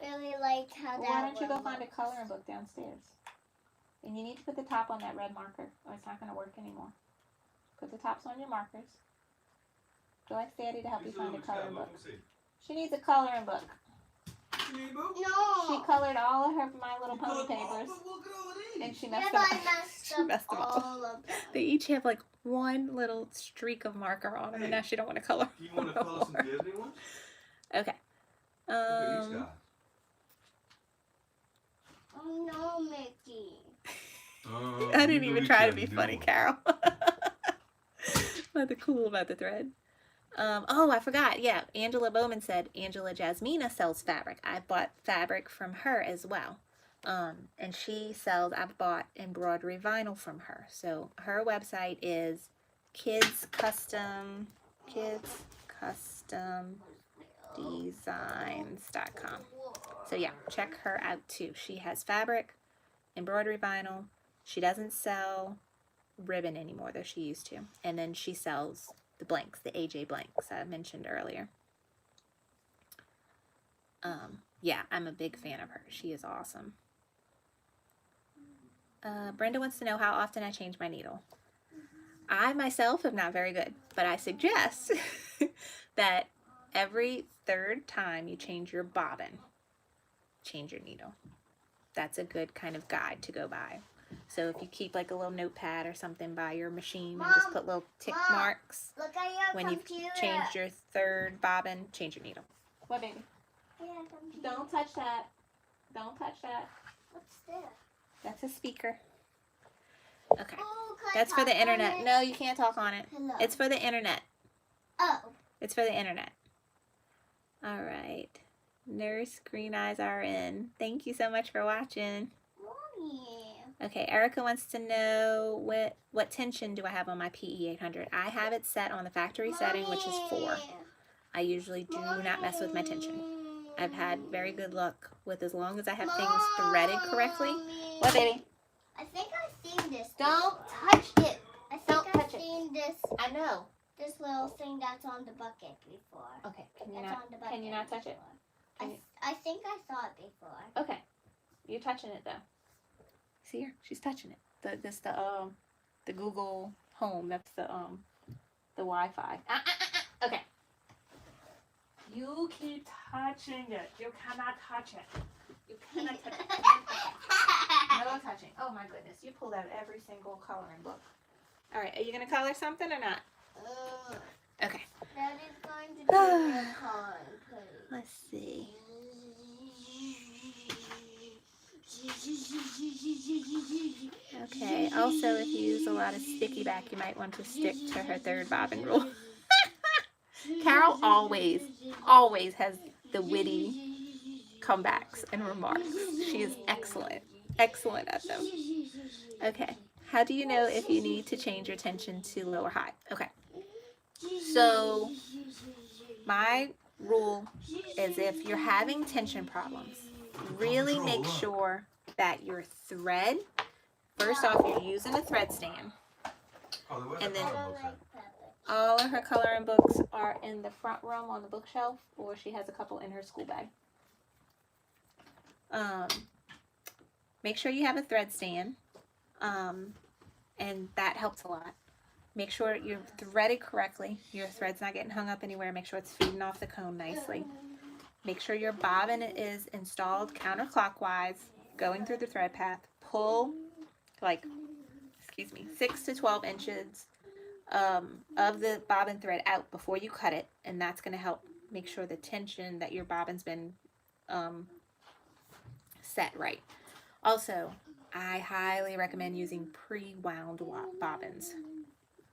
really like how Well, why don't you go find a coloring book downstairs? And you need to put the top on that red marker, or it's not going to work anymore. Put the tops on your markers. Go ask Daddy to help you find a coloring book. She needs a coloring book. No. She colored all of her My Little Pony papers, and she messed them up. She messed up all of them. They each have like one little streak of marker on them, and now she don't want to color. You want to color some Disney ones? Okay. Look at these guys. Oh no, Mickey. I didn't even try to be funny, Carol. Nothing cool about the thread. Oh, I forgot. Yeah, Angela Bowman said Angela Jasmina sells fabric. I bought fabric from her as well. And she sells, I've bought embroidery vinyl from her. So her website is kidscustomdesigns.com. So yeah, check her out too. She has fabric, embroidery vinyl. She doesn't sell ribbon anymore, though she used to. And then she sells the blanks, the AJ blanks I mentioned earlier. Yeah, I'm a big fan of her. She is awesome. Brenda wants to know how often I change my needle. I myself am not very good, but I suggest that every third time you change your bobbin, change your needle. That's a good kind of guide to go by. So if you keep like a little notepad or something by your machine and just put little tick marks Look at your when you've computer. changed your third bobbin, change your needle. What, baby? Yeah, computer. Don't touch that. Don't touch that. What's this? That's a speaker. Okay. Oh, can I That's for the talk on internet. it? No, you can't talk on it. Hello. It's for the internet. Oh. It's for the internet. All right. Nurse Green Eyes RN. Thank you so much for watching. Mommy. Okay, Erica wants to know what tension do I have on my PE 800. I have it set on the factory setting, which is 4. I usually do not mess with my tension. I've had very good luck with as long as I have things threaded correctly. What, baby? I think I've seen this. Don't before. touch it. I think don't I've touch it. seen this I know. this little thing that's on the bucket before. Okay, can you That's not? on the bucket Can you not touch it? before. I think I saw it before. Okay, you're touching it though. See her? She's touching it. The Google Home. That's the Wi-Fi. Okay. You keep touching it. You cannot touch it. You cannot touch it. No touching. Oh my goodness. You pulled out every single coloring book. All right. Are you going to color something or not? Okay. That is going to be your card, please. Let's see. Okay. Also, if you use a lot of sticky back, you might want to stick to her third bobbin rule. Carol always has the witty comebacks and remarks. She is excellent at them. Okay, how do you know if you need to change your tension to low or high? Okay, so my rule is if you're having tension problems, really make sure that your thread, first off, you're using a thread stand, and then all of her coloring books are in the front room on the bookshelf, or she has a couple in her school bag. Make sure you have a thread stand, and that helps a lot. Make sure you're threaded correctly. Your thread's not getting hung up anywhere. Make sure it's feeding off the cone nicely. Make sure your bobbin is installed counterclockwise, going through the thread path. Pull, 6 to 12 inches of the bobbin thread out before you cut it, and that's going to help make sure the tension that your bobbin's been set right. Also, I highly recommend using pre-wound bobbins.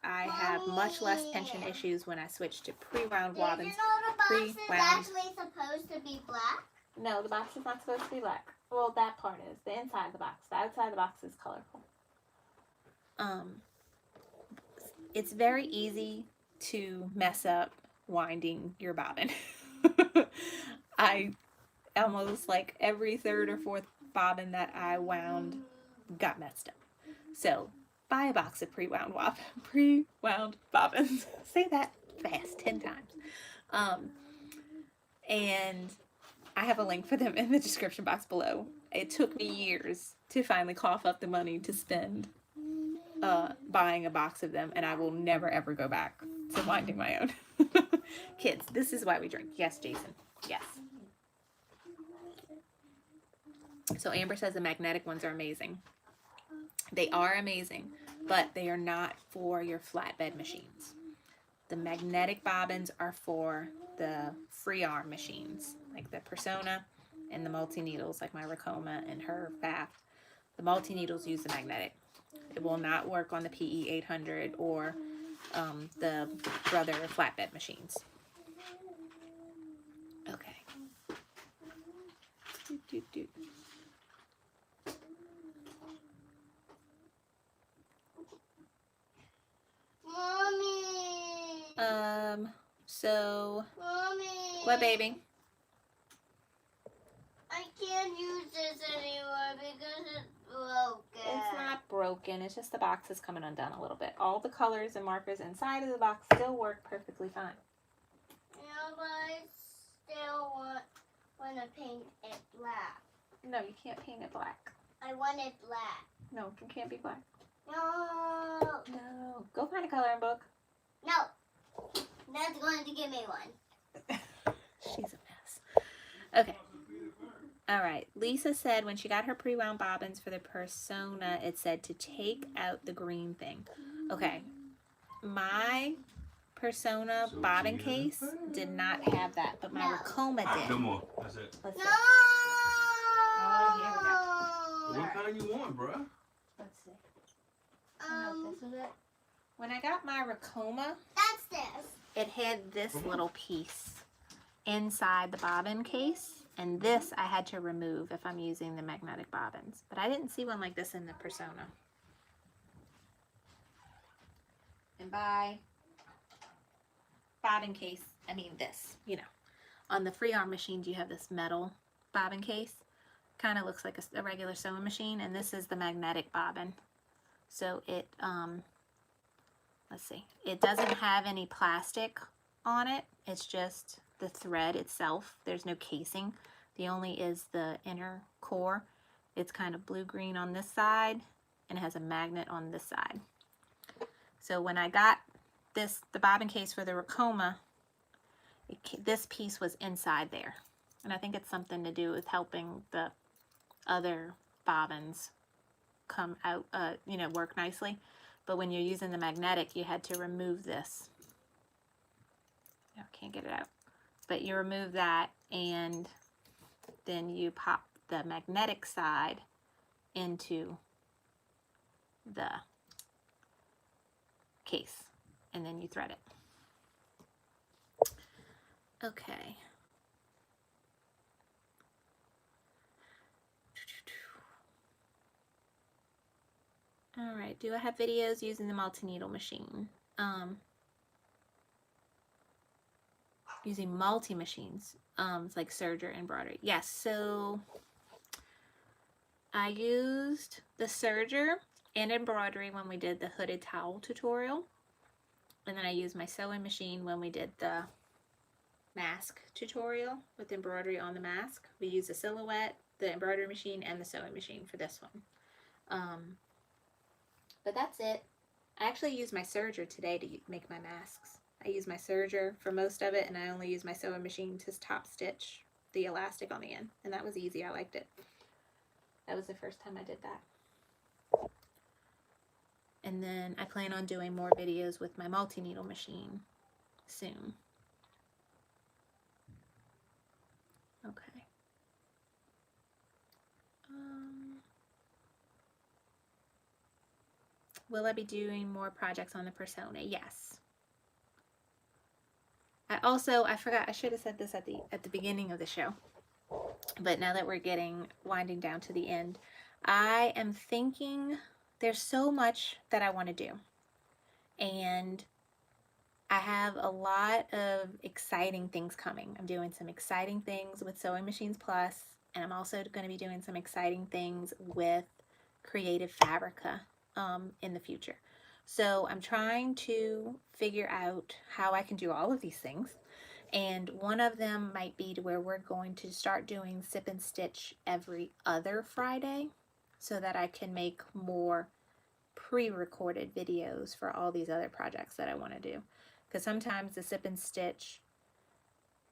I have much less tension issues when I switch to pre-wound bobbins. Isn't all the box is actually supposed to be black? No, the box is not supposed to be black. Well, that part is. The inside of the box. The outside of the box is colorful. It's very easy to mess up winding your bobbin. I almost like every third or fourth bobbin that I wound got messed up. So buy a box of pre-wound bobbins. Say that fast 10 times. And I have a link for them in the description box below. It took me years to finally cough up the money to spend buying a box of them, and I will never ever go back to winding my own. Kids, this is why we drink. Yes, Jason. Yes. So Amber says the magnetic ones are amazing. They are amazing, but they are not for your flatbed machines. The magnetic bobbins are for the free arm machines, like the Persona and the multi-needles, like my Racoma and her FAF. The multi-needles use the magnetic. It will not work on the PE 800 or the Brother flatbed machines. Okay. Mommy. So Mommy. what, baby? I broken. It's just the box is coming undone a little bit. All the colors and markers inside of the box still work perfectly fine. Yeah, but I still want to paint it black. No, you can't paint it black. I want it black. No, it can't be black. No. No. Go find a coloring book. No. That's going to give me one. She's a mess. Okay. All right. Lisa said when she got her pre-wound bobbins for the persona, it said to take out the green thing. Okay. My persona bobbin case did not have that, but my No. Racoma did. No more. That's it. Let's No. see. Oh, here we go. What kind you want, bruh? Let's see. This is it. When I got my Racoma, That's this. it had this little piece inside the bobbin case, and this I had to remove if I'm using the magnetic bobbins, but I didn't see one like this in the persona. And by bobbin case, I mean this, you know. On the free arm machines you have this metal bobbin case, kind of looks like a regular sewing machine, and this is the magnetic bobbin. So it let's see, it doesn't have any plastic on it, it's just the thread itself. There's no casing. The only is the inner core. It's kind of blue-green on this side, and it has a magnet on this side. So when I got this, the bobbin case for the Racoma, this piece was inside there. And I think it's something to do with helping the other bobbins come out, you know, work nicely. But when you're using the magnetic, you had to remove this. I can't get it out. But you remove that, and then you pop the magnetic side into the case, and then you thread it. Okay. All right, do I have videos using the multi-needle machine? Using multi-machines, like serger and embroidery. Yes, so I used the serger and embroidery when we did the hooded towel tutorial. And then I used my sewing machine when we did the mask tutorial with embroidery on the mask. We used the silhouette, the embroidery machine, and the sewing machine for this one. But that's it. I actually used my serger today to make my masks. I used my serger for most of it, and I only used my sewing machine to top stitch the elastic on the end. And that was easy. I liked it. That was the first time I did that. And then I plan on doing more videos with my multi-needle machine soon. Okay. Will I be doing more projects on the persona? Yes. I forgot, I should have said this at the beginning of the show. But now that we're winding down to the end, I am thinking there's so much that I want to do. And I have a lot of exciting things coming. I'm doing some exciting things with Sewing Machines Plus, and I'm also going to be doing some exciting things with Creative Fabrica in the future. So I'm trying to figure out how I can do all of these things. And one of them might be to where we're going to start doing sip and stitch every other Friday so that I can make more pre-recorded videos for all these other projects that I want to do. Because sometimes the sip and stitch,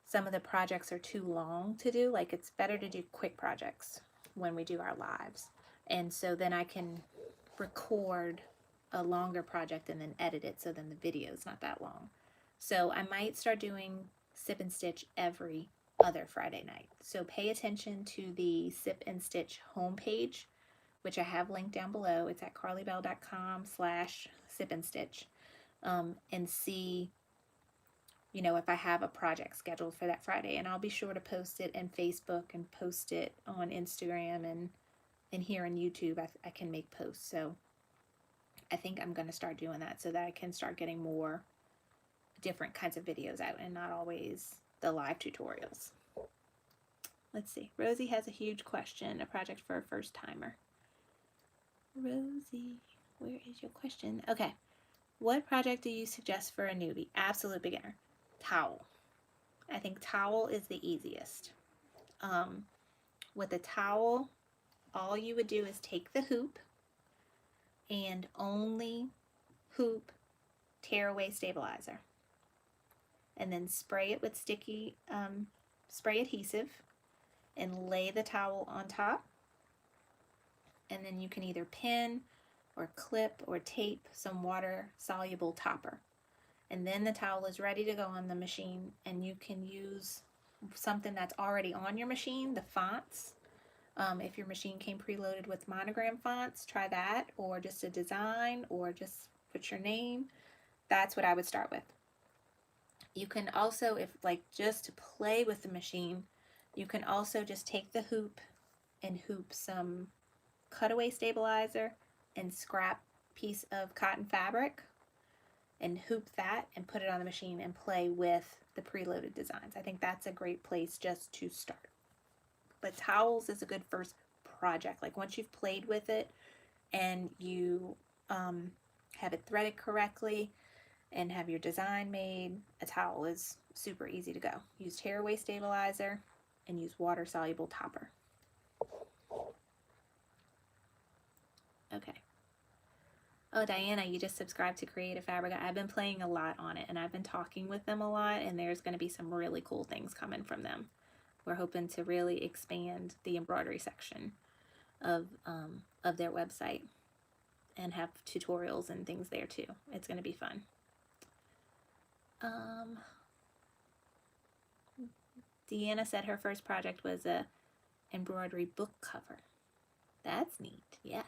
some of the projects are too long to do. Like, it's better to do quick projects when we do our lives. And so then I can record a longer project and then edit it so then the video is not that long. So I might start doing sip and stitch every other Friday night. So pay attention to the Sip and Stitch homepage, which I have linked down below. It's at carlybell.com/sipandstitch, and see, you know, if I have a project scheduled for that Friday. And I'll be sure to post it in Facebook and post it on Instagram, and here on YouTube I can make posts. So I think I'm going to start doing that so that I can start getting more different kinds of videos out and not always the live tutorials. Let's see. Rosie has a huge question, a project for a first timer. Rosie, where is your question? Okay. What project do you suggest for a newbie? Absolute beginner. Towel. I think towel is the easiest. With a towel, all you would do is take the hoop and only hoop tearaway stabilizer, and then spray it with sticky spray adhesive and lay the towel on top, and then you can either pin or clip or tape some water soluble topper, and then the towel is ready to go on the machine, and you can use something that's already on your machine, the fonts. If your machine came preloaded with monogram fonts, try that, or just a design, or just put your name. That's what I would start with. You can also, if like just to play with the machine, you can also just take the hoop and hoop some cutaway stabilizer and scrap piece of cotton fabric and hoop that and put it on the machine and play with the preloaded designs. I think that's a great place just to start. But towels is a good first project. Like once you've played with it and you have it threaded correctly and have your design made, a towel is super easy to go. Use tearaway stabilizer and use water soluble topper. Okay. Oh, Diana, you just subscribed to Creative Fabrica. I've been playing a lot on it and I've been talking with them a lot, and there's going to be some really cool things coming from them. We're hoping to really expand the embroidery section of their website and have tutorials and things there too. It's going to be fun. Deanna said her first project was a embroidery book cover. That's neat. Yes.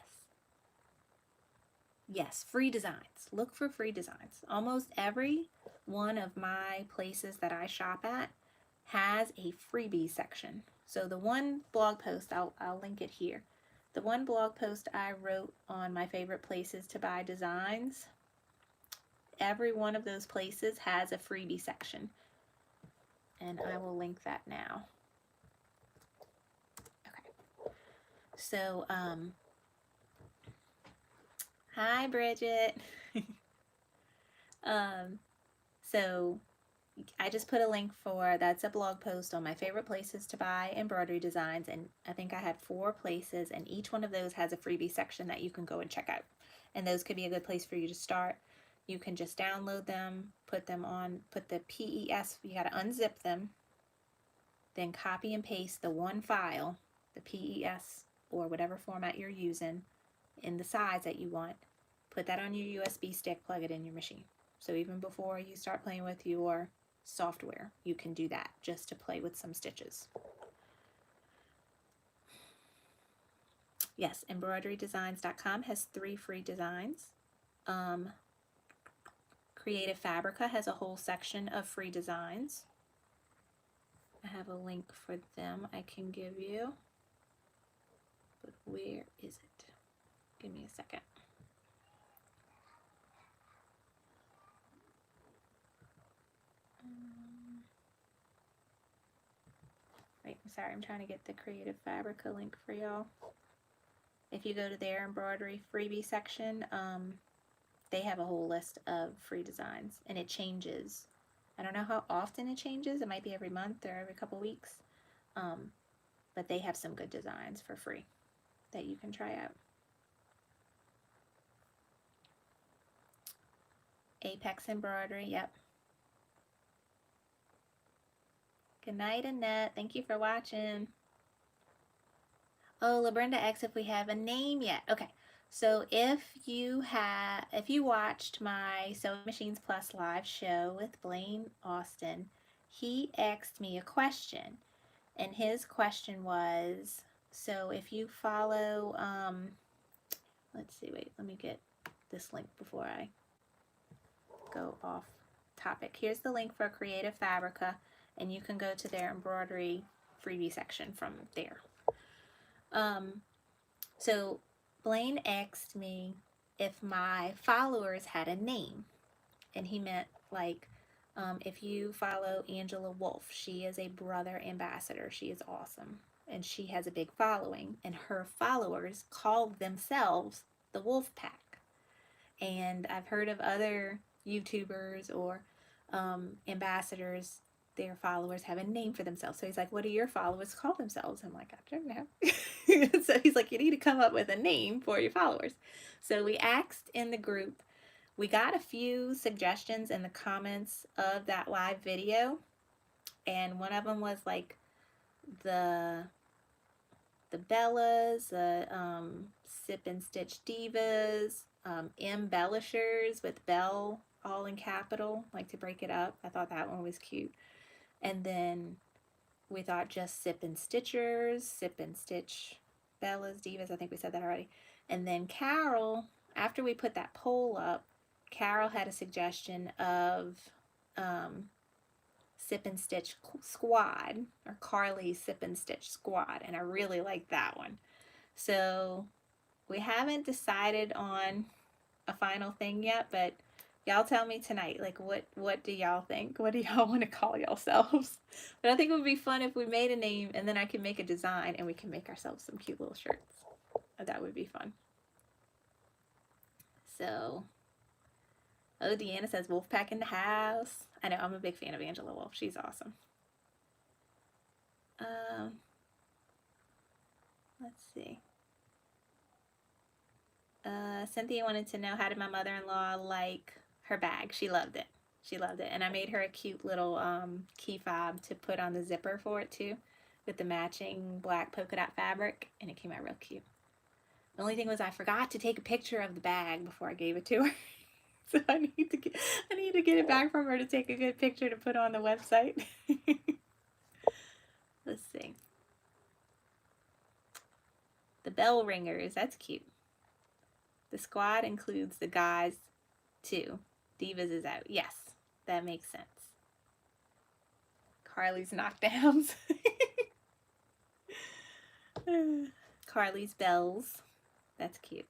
Yes, free designs. Look for free designs. Almost every one of my places that I shop at has a freebie section. So the one blog post, I'll link it here. The one blog post I wrote on my favorite places to buy designs, every one of those places has a freebie section. And I will link that now. Okay. So, hi Bridget. So I just put a link for, that's a blog post on my favorite places to buy embroidery designs, and I think I had 4 places, and each one of those has a freebie section that you can go and check out, and those could be a good place for you to start. You can just download them, put them on, put the PES, you got to unzip them, then copy and paste the one file, the PES or whatever format you're using, in the size that you want, put that on your USB stick, plug it in your machine. So even before you start playing with your software, you can do that just to play with some stitches. Yes, embroiderydesigns.com has 3 free designs. Creative Fabrica has a whole section of free designs. I have a link for them I can give you. But where is it? Give me a second. Wait, I'm sorry, I'm trying to get the Creative Fabrica link for y'all. If you go to their embroidery freebie section, they have a whole list of free designs, and it changes. I don't know how often it changes. It might be every month or every couple weeks. But they have some good designs for free that you can try out. Apex Embroidery, yep. Good night, Annette. Thank you for watching. Oh, LaBrenda asks if we have a name yet. Okay, so if you watched my Sewing Machines Plus live show with Blaine Austin, he asked me a question, and his question was, so if you follow, let's see, wait, let me get this link before I go off topic. Here's the link for Creative Fabrica, and you can go to their embroidery freebie section from there. So Blaine asked me if my followers had a name, and he meant like if you follow Angela Wolf, she is a brother ambassador. She is awesome, and she has a big following, and her followers call themselves the wolf pack. And I've heard of other YouTubers or ambassadors, their followers have a name for themselves. So he's like, what do your followers call themselves? I'm like, I don't know. So he's like, you need to come up with a name for your followers. So we asked in the group. We got a few suggestions in the comments of that live video. And one of them was like the Bellas, the Sip and Stitch Divas, Embellishers with Bell all in capital, like to break it up. I thought that one was cute. And then we thought just Sip and Stitchers, Sip and Stitch Bellas, Divas. I think we said that already. And then Carol, after we put that poll up, Carol had a suggestion of Sip and Stitch Squad, or Carly's Sip and Stitch Squad, and I really like that one. So we haven't decided on a final thing yet, but y'all tell me tonight, like what do y'all think? What do y'all want to call yourselves? But I think it would be fun if we made a name and then I can make a design and we can make ourselves some cute little shirts. That would be fun. So, oh, Deanna says Wolfpack in the house. I know, I'm a big fan of Angela Wolf. She's awesome. Let's see. Cynthia wanted to know, how did my mother-in-law like her bag? She loved it. She loved it. And I made her a cute little key fob to put on the zipper for it too, with the matching black polka dot fabric, and it came out real cute. The only thing was I forgot to take a picture of the bag before I gave it to her. So I need to get it back from her to take a good picture to put on the website. Let's see. The bell ringers, that's cute. The squad includes the guys too. Divas is out. Yes, that makes sense. Carly's knockdowns. Carly's bells. That's cute.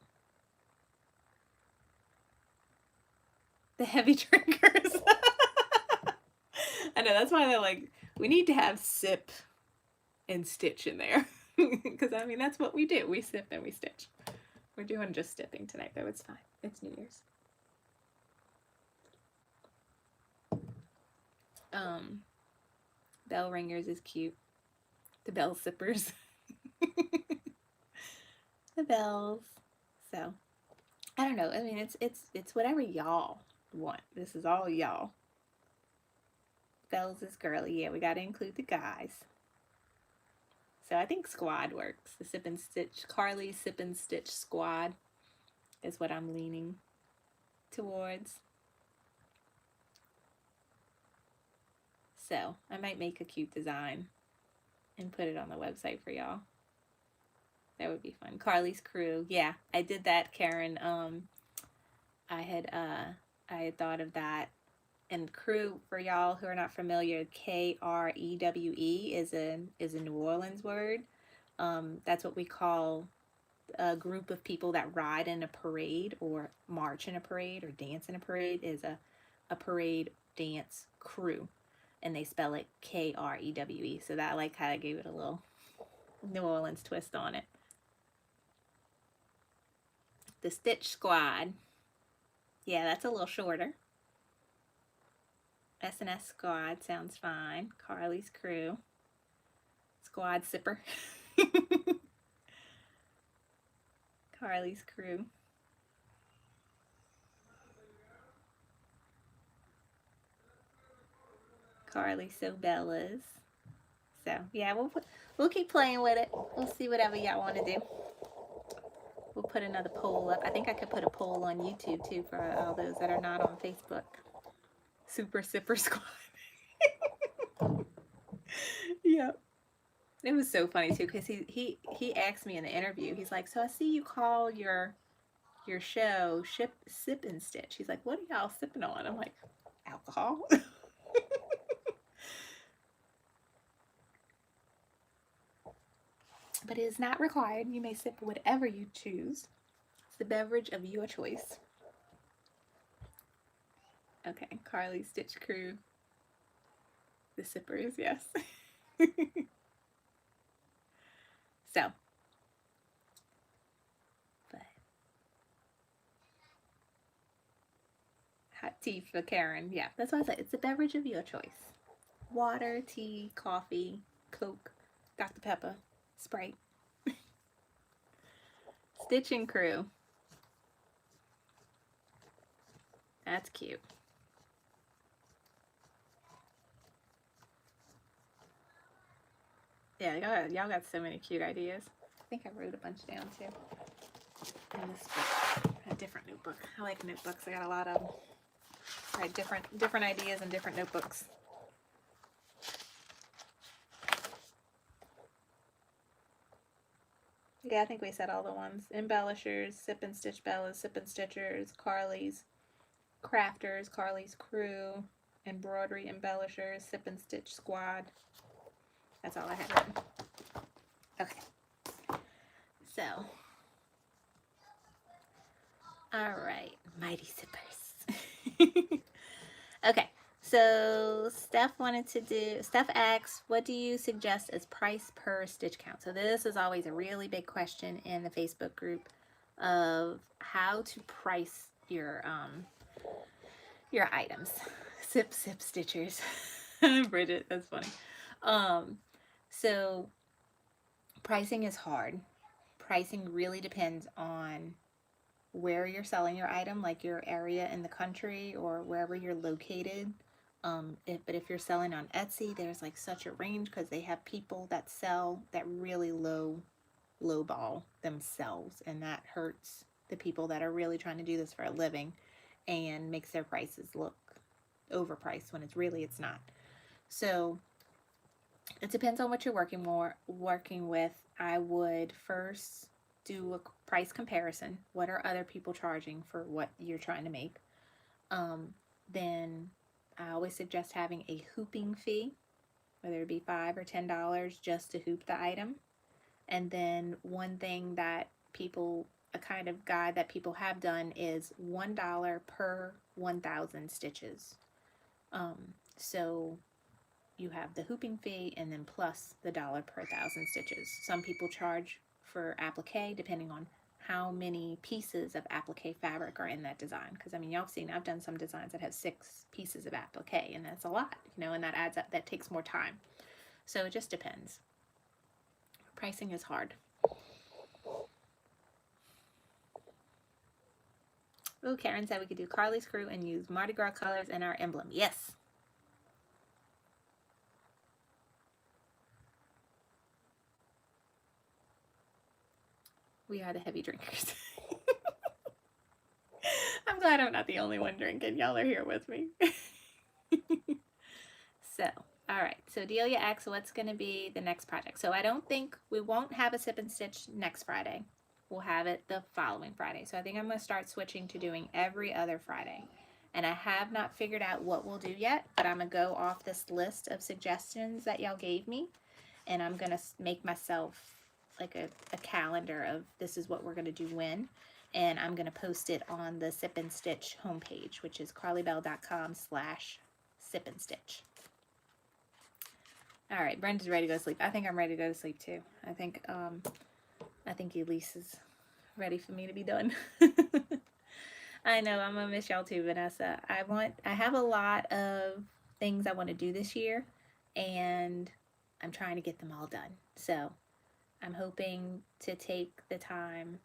The heavy drinkers. I know, that's why they're like, we need to have sip and stitch in there. Because, I mean, that's what we do. We sip and we stitch. We're doing just sipping tonight, though. It's fine. It's New Year's. Bell ringers is cute. The bell sippers. The bells. So, I don't know. I mean, it's whatever y'all want. This is all y'all. Bells is girly. Yeah, we got to include the guys. So I think squad works. The Sip and Stitch, Carly's Sip and Stitch Squad is what I'm leaning towards. So I might make a cute design and put it on the website for y'all. That would be fun. Carly's Crew. Yeah, I did that, Karen. I had thought of that. And crew, for y'all who are not familiar, Krewe is a New Orleans word. That's what we call a group of people that ride in a parade or march in a parade or dance in a parade, is a parade dance crew. And they spell it Krewe. So that like kind of gave it a little New Orleans twist on it. The Stitch Squad. Yeah, that's a little shorter. S&S Squad sounds fine. Carly's Crew. Squad Sipper. Carly's Crew. Carly So Bellas. So yeah, we'll keep playing with it. We'll see whatever y'all want to do. We'll put another poll up. I think I could put a poll on YouTube too for all those that are not on Facebook. Super Sipper Squad. Yep. It was so funny too, because he asked me in the interview, he's like, so I see you call your show Sip and Stitch. He's like, what are y'all sipping on? I'm like, alcohol. But it is not required. You may sip whatever you choose. It's the beverage of your choice. Okay, Carly's Stitch Crew. The sippers, yes. So, but hot tea for Karen. Yeah, that's why I said it's a beverage of your choice. Water, tea, coffee, Coke, Dr. Pepper, Sprite. Stitching crew. That's cute. Yeah, y'all got so many cute ideas. I think I wrote a bunch down too. In this book, a different notebook. I like notebooks. I got a lot of them. Right, different ideas in different notebooks. Yeah, I think we said all the ones. Embellishers, Sip and Stitch Bellas, Sip and Stitchers, Carly's, Crafters, Carly's Crew, Embroidery Embellishers, Sip and Stitch Squad. That's all I had written. Okay. So, all right, mighty sippers. Okay, so Steph asked, what do you suggest as price per stitch count? So this is always a really big question in the Facebook group of how to price your items. Sip stitchers. Bridget, that's funny. So pricing is hard. Pricing really depends on where you're selling your item, like your area in the country or wherever you're located. But if you're selling on Etsy, there's like such a range because they have people that sell that really lowball themselves, and that hurts the people that are really trying to do this for a living and makes their prices look overpriced when it's not. So it depends on what you're working with. I would first do a price comparison. What are other people charging for what you're trying to make? Then I always suggest having a hooping fee, whether it be $5 or $10 just to hoop the item. And then one thing that a kind of guide that people have done is $1 per 1,000 stitches. So you have the hooping fee and then plus the $1 per 1,000 stitches. Some people charge for applique depending on how many pieces of applique fabric are in that design. Because I mean, y'all seen, I've done some designs that have 6 pieces of applique, and that's a lot, and that adds up, that takes more time. So it just depends. Pricing is hard. Oh, Karen said we could do Carly's Crew and use Mardi Gras colors in our emblem. Yes. We are the heavy drinkers. I'm glad I'm not the only one drinking. Y'all are here with me. So, all right. So Delia asks, what's going to be the next project? So I don't think we won't have a Sip and Stitch next Friday. We'll have it the following Friday. So I think I'm going to start switching to doing every other Friday. And I have not figured out what we'll do yet, but I'm going to go off this list of suggestions that y'all gave me. And I'm going to make myself like a calendar of this is what we're going to do when. And I'm going to post it on the Sip and Stitch homepage, which is carlybell.com/sipandstitch. All right, Brenda's ready to go to sleep. I think I'm ready to go to sleep too. I think Elise is ready for me to be done. I know I'm gonna miss y'all too, Vanessa. I have a lot of things I want to do this year, and I'm trying to get them all done. So I'm hoping to take the time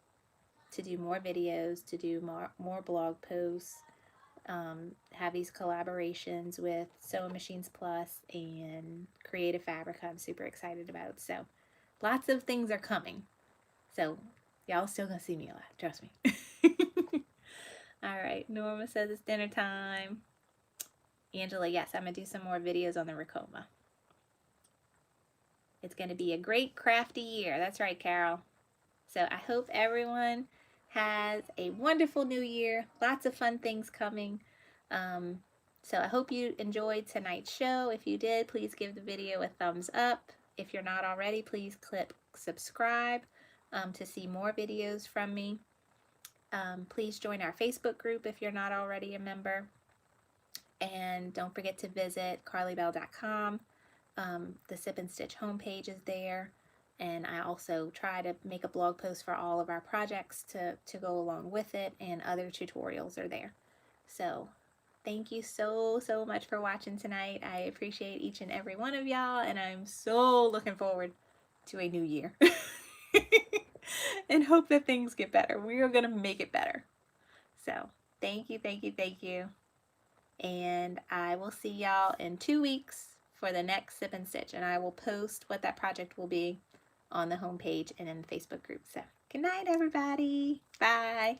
to do more videos, to do more blog posts, have these collaborations with Sewing Machines Plus and Creative Fabric I'm super excited about. So lots of things are coming. So y'all still gonna see me a lot, trust me. All right, Norma says it's dinner time. Angela, yes, I'm gonna do some more videos on the Racoma. It's gonna be a great crafty year. That's right, Carol. So I hope everyone has a wonderful new year. Lots of fun things coming. So I hope you enjoyed tonight's show. If you did, please give the video a thumbs up. If you're not already, please click subscribe to see more videos from me. Please join our Facebook group if you're not already a member. And don't forget to visit carlybell.com. The Sip and Stitch homepage is there. And I also try to make a blog post for all of our projects to go along with it, and other tutorials are there. So thank you so much for watching tonight. I appreciate each and every one of y'all, and I'm so looking forward to a new year. And hope that things get better. We are gonna make it better. So thank you. And I will see y'all in 2 weeks for the next Sip and Stitch, and I will post what that project will be on the homepage and in the Facebook group. So good night, everybody. Bye.